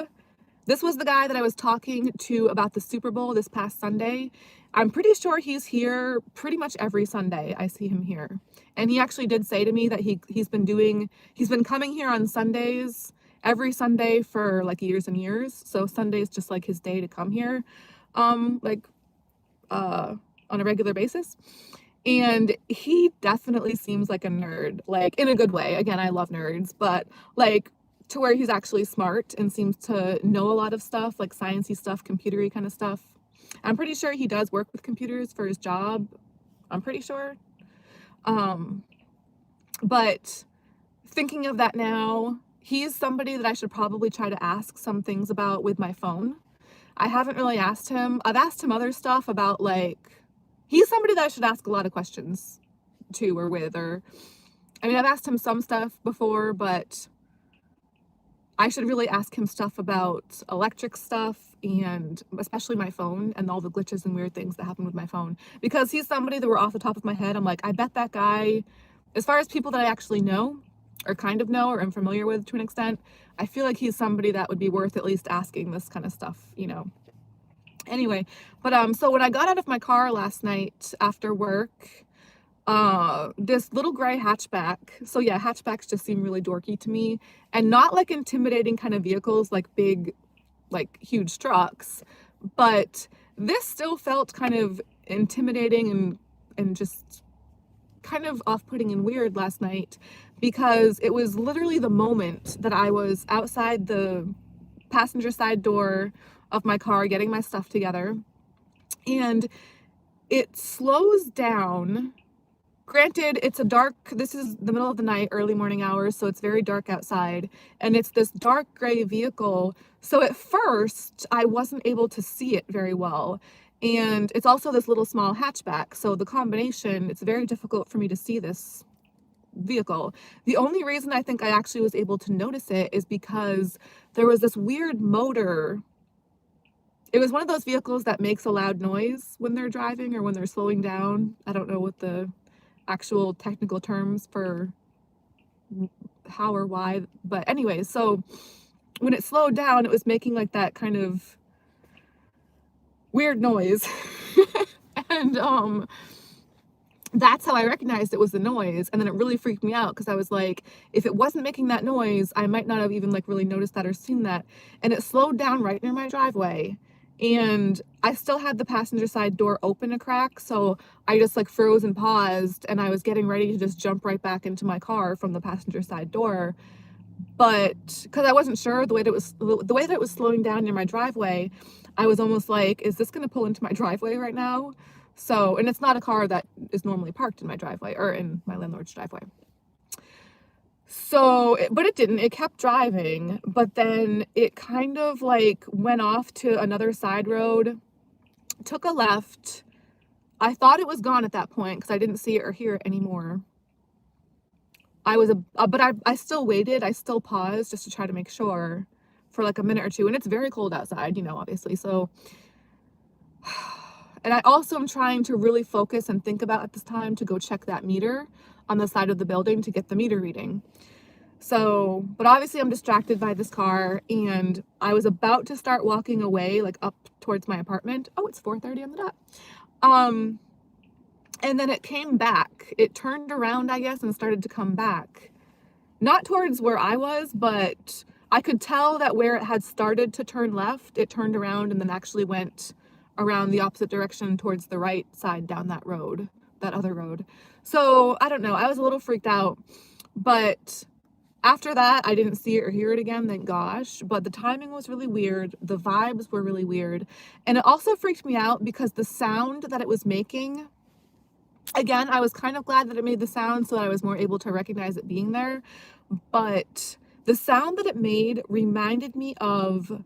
This was the guy that I was talking to about the Super Bowl this past Sunday. I'm pretty sure he's here pretty much every Sunday. I see him here. And he actually did say to me that he's been coming here on Sundays, every Sunday for like years and years. So Sunday's just like his day to come here, on a regular basis. And he definitely seems like a nerd, like in a good way. Again, I love nerds, but like to where he's actually smart and seems to know a lot of stuff, like sciencey stuff, computery kind of stuff. I'm pretty sure he does work with computers for his job. I'm pretty sure. But thinking of that now, he's somebody that I should probably try to ask some things about with my phone. I haven't really asked him. I've asked him other stuff about like, he's somebody that I should ask a lot of questions to or with, or, I mean, I've asked him some stuff before, but I should really ask him stuff about electric stuff and especially my phone and all the glitches and weird things that happen with my phone. Because he's somebody that, we're off the top of my head, I'm like, I bet that guy, as far as people that I actually know or kind of know or am familiar with to an extent, I feel like he's somebody that would be worth at least asking this kind of stuff, you know. Anyway, but so when I got out of my car last night after work, this little gray hatchback. So yeah, hatchbacks just seem really dorky to me, and not like intimidating kind of vehicles like big, like huge trucks, but this still felt kind of intimidating and just kind of off-putting and weird last night, because it was literally the moment that I was outside the passenger side door of my car getting my stuff together, and it slows down. Granted, this is the middle of the night, early morning hours, so it's very dark outside, and it's this dark gray vehicle. So at first, I wasn't able to see it very well. And it's also this little small hatchback. So the combination, it's very difficult for me to see this vehicle. The only reason I think I actually was able to notice it is because there was this weird motor. It was one of those vehicles that makes a loud noise when they're driving or when they're slowing down. I don't know what the actual technical terms for how or why, but anyways, so when it slowed down, it was making like that kind of weird noise. And that's how I recognized it was the noise. And then it really freaked me out, because I was like, if it wasn't making that noise, I might not have even like really noticed that or seen that. And it slowed down right near my driveway, and I still had the passenger side door open a crack, so I just like froze and paused, and I was getting ready to just jump right back into my car from the passenger side door. But because I wasn't sure, the way that it was slowing down near my driveway, I was almost like, is this going to pull into my driveway right now? So, and it's not a car that is normally parked in my driveway or in my landlord's driveway. So, but it didn't. It kept driving, but then it kind of like went off to another side road, took a left. I thought it was gone at that point because I didn't see it or hear it anymore. But I still waited. I still paused just to try to make sure for like a minute or two. And it's very cold outside, you know, obviously. So, and I also am trying to really focus and think about at this time to go check that meter on the side of the building to get the meter reading. So, but obviously I'm distracted by this car, and I was about to start walking away, like up towards my apartment. Oh, it's 4:30 on the dot. And then it came back. It turned around, I guess, and started to come back. Not towards where I was, but I could tell that where it had started to turn left, it turned around and then actually went around the opposite direction towards the right side down that road, that other road. So I don't know. I was a little freaked out, but after that, I didn't see it or hear it again, thank gosh. But the timing was really weird. The vibes were really weird. And it also freaked me out because the sound that it was making, Again, I was kind of glad that it made the sound so that I was more able to recognize it being there, but the sound that it made reminded me of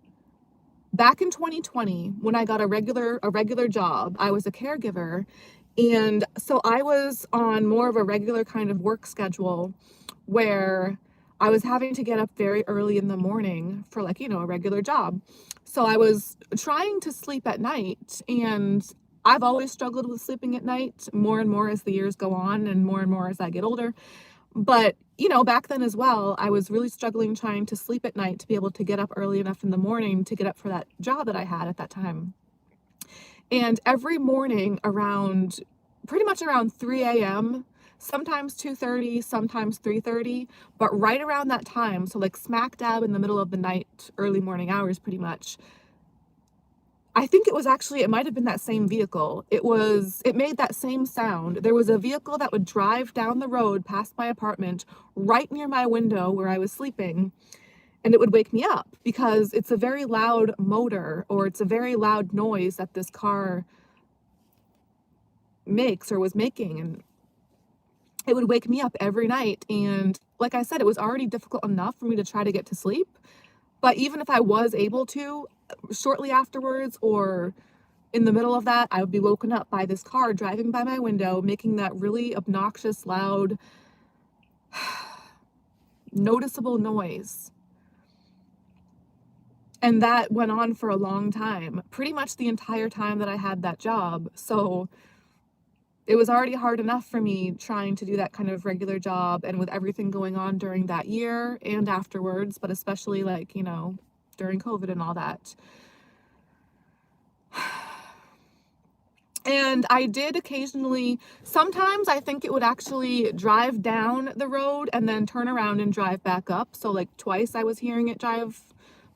back in 2020 when I got a regular job. I was a caregiver, and so I was on more of a regular kind of work schedule where I was having to get up very early in the morning for, like, a regular job. So I was trying to sleep at night, and I've always struggled with sleeping at night more and more as the years go on and more as I get older. But, back then as well, I was really struggling trying to sleep at night to be able to get up early enough in the morning to get up for that job that I had at that time. And every morning pretty much around 3 a.m., sometimes 2:30, sometimes 3:30, but right around that time, so like smack dab in the middle of the night, early morning hours pretty much, I think it might have been that same vehicle. It made that same sound. There was a vehicle that would drive down the road past my apartment right near my window where I was sleeping, and it would wake me up because it's a very loud motor, or it's a very loud noise that this car makes or was making, and it would wake me up every night. And like I said, it was already difficult enough for me to try to get to sleep, but even if I was able to, shortly afterwards or in the middle of that, I would be woken up by this car driving by my window, making that really obnoxious, loud, noticeable noise. And that went on for a long time, pretty much the entire time that I had that job. So it was already hard enough for me trying to do that kind of regular job, and with everything going on during that year and afterwards, but especially like, during COVID and all that. And I did occasionally, sometimes I think it would actually drive down the road and then turn around and drive back up. So like twice I was hearing it drive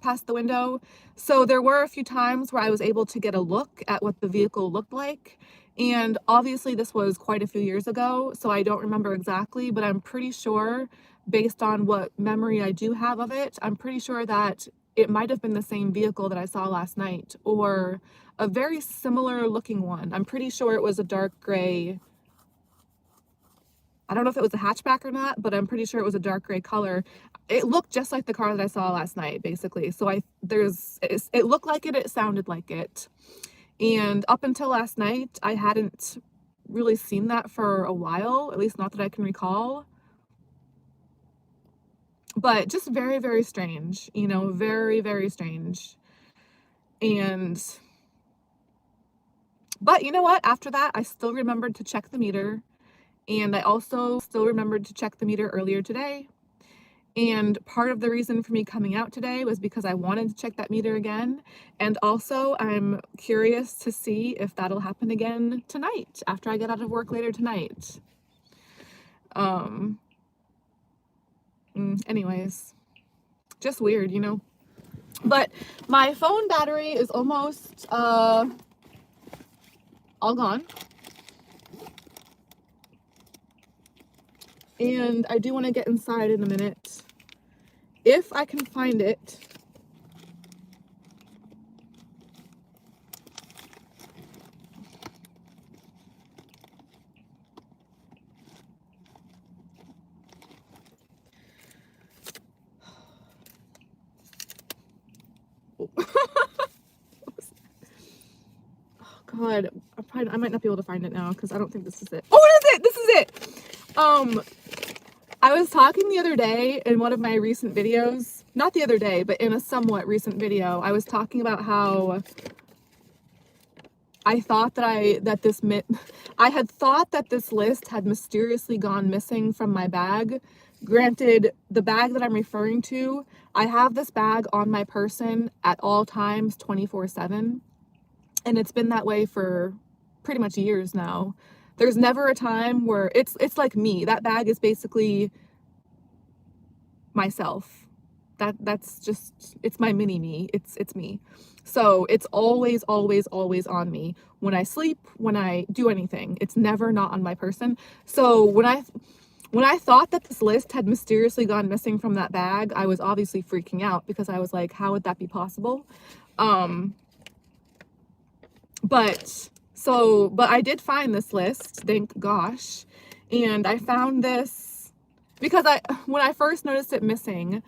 past the window. So there were a few times where I was able to get a look at what the vehicle looked like. And obviously this was quite a few years ago, so I don't remember exactly, but I'm pretty sure, based on what memory I do have of it, I'm pretty sure that it might have been the same vehicle that I saw last night, or a very similar looking one. I'm pretty sure it was a dark gray. I don't know if it was a hatchback or not, but I'm pretty sure it was a dark gray color. It looked just like the car that I saw last night, basically. So it looked like it sounded like it. And up until last night, I hadn't really seen that for a while, at least not that I can recall. But just very, very strange, very, very strange. But you know what? After that, I still remembered to check the meter. And I also still remembered to check the meter earlier today. And part of the reason for me coming out today was because I wanted to check that meter again. And also, I'm curious to see if that'll happen again tonight, after I get out of work later tonight. Anyways, just weird, But my phone battery is almost all gone. And I do want to get inside in a minute, if I can find it. Oh. Oh God, I might not be able to find it now because I don't think this is it. Oh, this is it. I was talking the other day in one of my recent videos, not the other day, but in a somewhat recent video, I was talking about how I thought that I had thought that this list had mysteriously gone missing from my bag. Granted, the bag that I'm referring to, I have this bag on my person at all times, 24/7, and it's been that way for pretty much years now. There's never a time where it's like me. That bag is basically myself. That's just, it's my mini me. It's me. So it's always, always, always on me. When I sleep, when I do anything, it's never not on my person. So when I thought that this list had mysteriously gone missing from that bag, I was obviously freaking out because I was like, how would that be possible? But So, but I did find this list, thank gosh. And I found this because when I first noticed it missing,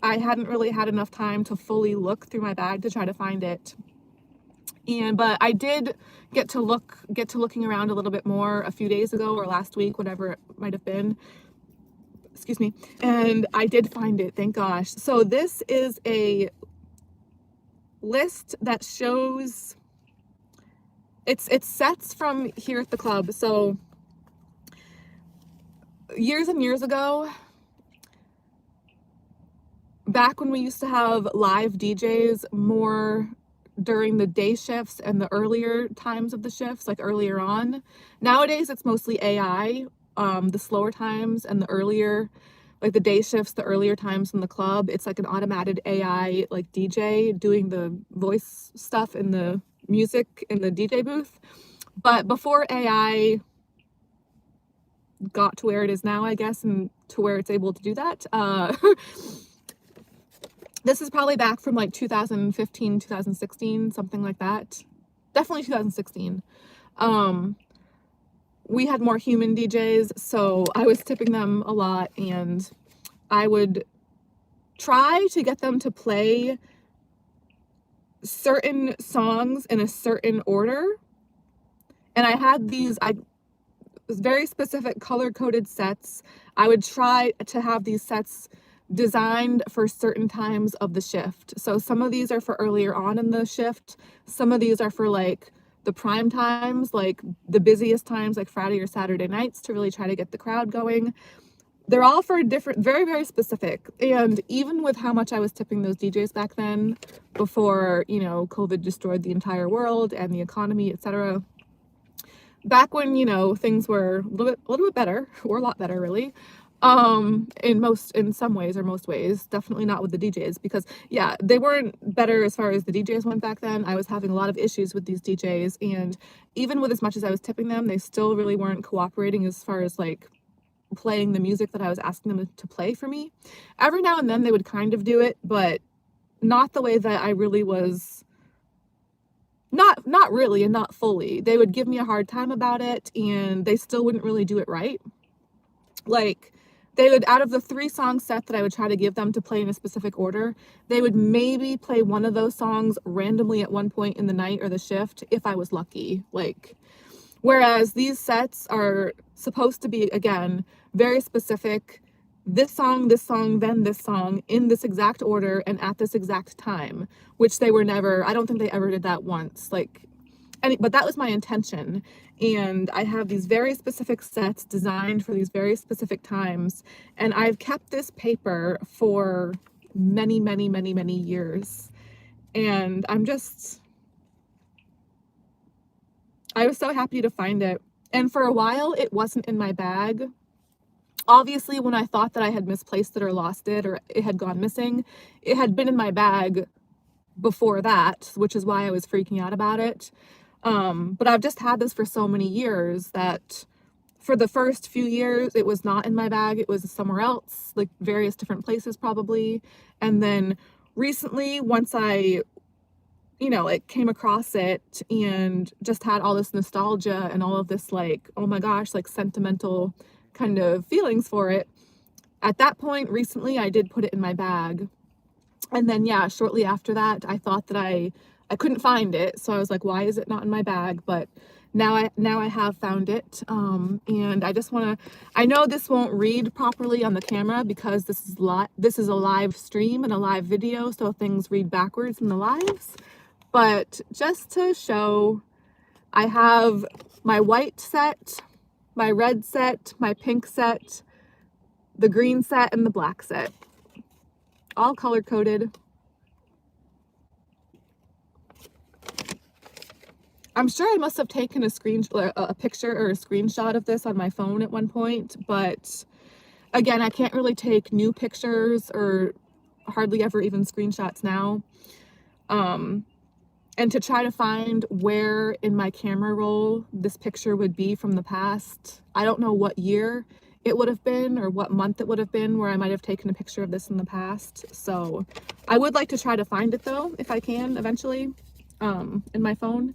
I hadn't really had enough time to fully look through my bag to try to find it. But I did get to looking around a little bit more a few days ago or last week, whatever it might have been. Excuse me. And I did find it, thank gosh. So this is a list that shows it's sets from here at the club. So years and years ago, back when we used to have live DJs more during the day shifts and the earlier times of the shifts, like earlier on. Nowadays, it's mostly AI, the slower times and the earlier, like the day shifts, the earlier times in the club. It's like an automated AI, like DJ doing the voice stuff in the music in the DJ booth. But before AI got to where it is now, I guess, and to where it's able to do that, this is probably back from like 2015, 2016, something like that. Definitely 2016. We had more human DJs, so I was tipping them a lot, and I would try to get them to play certain songs in a certain order. And I had these very specific color-coded sets. I would try to have these sets designed for certain times of the shift. So some of these are for earlier on in the shift. Some of these are for like the prime times, like the busiest times, like Friday or Saturday nights, to really try to get the crowd going. They're all for different, very, very specific. And even with how much I was tipping those DJs back then, before, you know, COVID destroyed the entire world and the economy, etc., back when, you know, things were a little bit better, or a lot better, really, in some ways, or most ways, definitely not with the DJs, because yeah, they weren't better as far as the DJs went back then. I was having a lot of issues with these DJs, and even with as much as I was tipping them, they still really weren't cooperating as far as like playing the music that I was asking them to play for me. Every now and then they would kind of do it, but not the way that I really was. Not really, and not fully. They would give me a hard time about it, and they still wouldn't really do it right. Like, they would, out of the 3 song set that I would try to give them to play in a specific order, they would maybe play one of those songs randomly at one point in the night or the shift, if I was lucky. Like, whereas these sets are supposed to be, again, very specific. This song, then this song, in this exact order and at this exact time, which they were never, I don't think they ever did that once. Like, but that was my intention. And I have these very specific sets designed for these very specific times. And I've kept this paper for many, many, many, many years. And I was so happy to find it. And for a while, it wasn't in my bag. Obviously, when I thought that I had misplaced it or lost it or it had gone missing, it had been in my bag before that, which is why I was freaking out about it. But I've just had this for so many years that for the first few years, it was not in my bag. It was somewhere else, like various different places probably. And then recently, once I, you know, like came across it and just had all this nostalgia and all of this like, oh my gosh, like sentimental kind of feelings for it. At that point, recently, I did put it in my bag. And then, yeah, shortly after that, I thought that I couldn't find it. So I was like, why is it not in my bag? But now I have found it. And I just want to, I know this won't read properly on the camera because this is a live stream and a live video. So things read backwards in the lives. But just to show, I have my white set, my red set, my pink set, the green set, and the black set. All color-coded. I'm sure I must have taken a picture or a screenshot of this on my phone at one point, but again, I can't really take new pictures or hardly ever even screenshots now. And to try to find where in my camera roll this picture would be from the past, I don't know what year it would have been or what month it would have been where I might have taken a picture of this in the past. So I would like to try to find it though, if I can eventually, in my phone.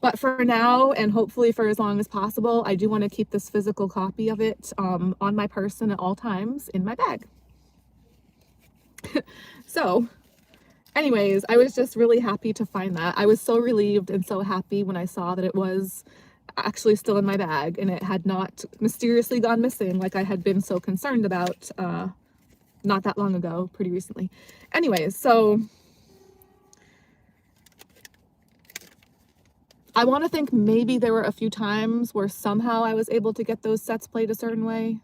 But for now, and hopefully for as long as possible, I do want to keep this physical copy of it on my person at all times in my bag. So anyways, I was just really happy to find that. I was so relieved and so happy when I saw that it was actually still in my bag and it had not mysteriously gone missing like I had been so concerned about not that long ago, pretty recently. Anyways, so I want to think maybe there were a few times where somehow I was able to get those sets played a certain way.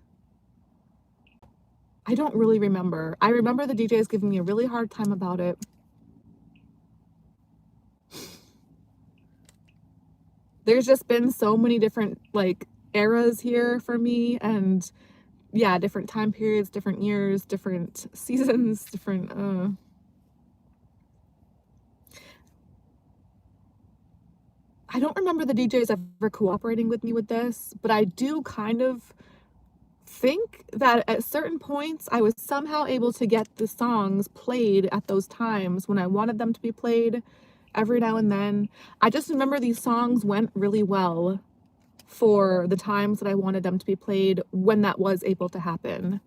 I don't really remember. I remember the DJs giving me a really hard time about it. There's just been so many different like eras here for me, and yeah, different time periods, different years, different seasons, different I don't remember the DJs ever cooperating with me with this, but I do kind of think that at certain points I was somehow able to get the songs played at those times when I wanted them to be played every now and then. I just remember these songs went really well for the times that I wanted them to be played when that was able to happen.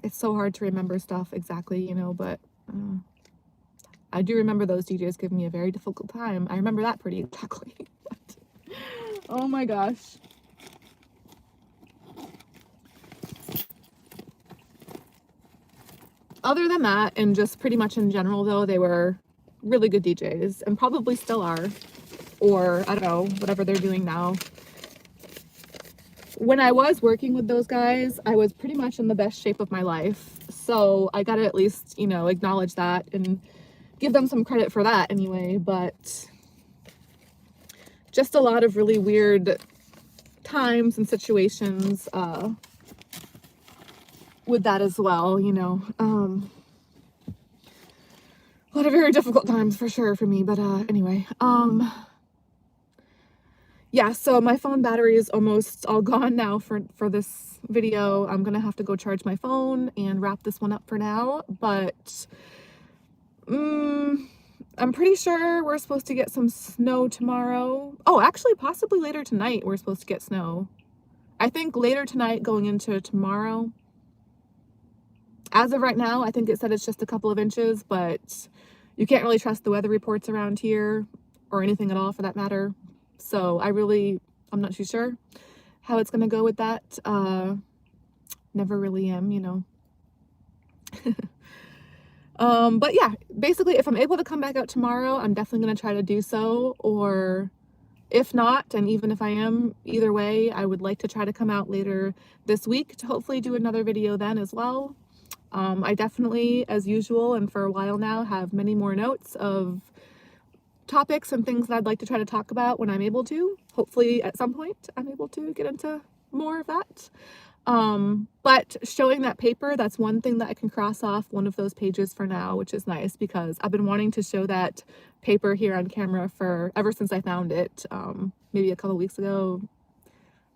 It's so hard to remember stuff exactly, you know, but I do remember those DJs giving me a very difficult time. I remember that pretty exactly. But, oh my gosh. Other than that, and just pretty much in general though, they were really good DJs and probably still are, or I don't know, whatever they're doing now. When I was working with those guys, I was pretty much in the best shape of my life. So I gotta at least, you know, acknowledge that and give them some credit for that anyway. But just a lot of really weird times and situations with that as well, you know. A lot of very difficult times for sure for me, but anyway, yeah, so my phone battery is almost all gone now for this video. I'm gonna have to go charge my phone and wrap this one up for now, but I'm pretty sure we're supposed to get some snow tomorrow. Oh, actually, possibly later tonight we're supposed to get snow. I think later tonight going into tomorrow. As of right now, I think it said it's just a couple of inches, but you can't really trust the weather reports around here or anything at all for that matter. So I'm not too sure how it's gonna go with that. Never really am, you know. But yeah, basically if I'm able to come back out tomorrow, I'm definitely gonna try to do so, or if not, and even if I am, either way, I would like to try to come out later this week to hopefully do another video then as well. I definitely, as usual, and for a while now, have many more notes of topics and things that I'd like to try to talk about when I'm able to. Hopefully at some point I'm able to get into more of that. But showing that paper, that's one thing that I can cross off one of those pages for now, which is nice because I've been wanting to show that paper here on camera for ever since I found it, maybe a couple weeks ago,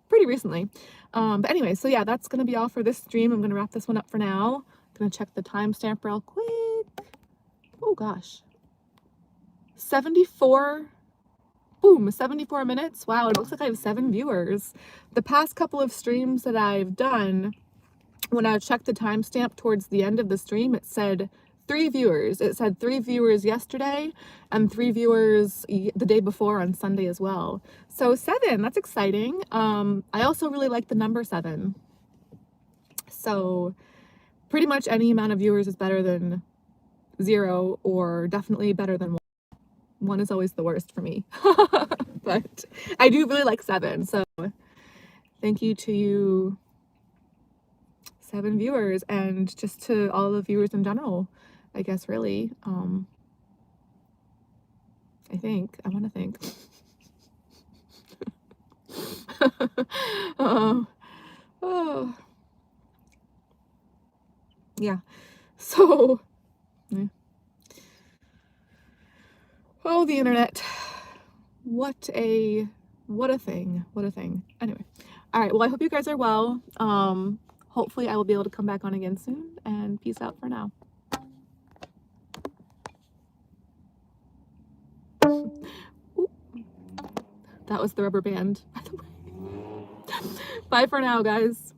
pretty recently. But anyway, so yeah, that's gonna be all for this stream. I'm gonna wrap this one up for now. I'm gonna check the timestamp real quick. Oh gosh. 74 minutes. Wow, it looks like I have 7 viewers. The past couple of streams that I've done, when I checked the timestamp towards the end of the stream, it said 3 viewers. It said 3 viewers yesterday and 3 viewers the day before on Sunday as well. So 7, that's exciting. I also really like the number 7. So pretty much any amount of viewers is better than 0, or definitely better than 1. 1 is always the worst for me. But I do really like 7. So thank you to you 7 viewers, and just to all the viewers in general, I guess, really. I want to think. Oh, yeah. So, yeah. Oh, the internet. What a thing. What a thing. Anyway. All right. Well, I hope you guys are well. Hopefully I will be able to come back on again soon, and peace out for now. That was the rubber band, by the way. Bye for now, guys.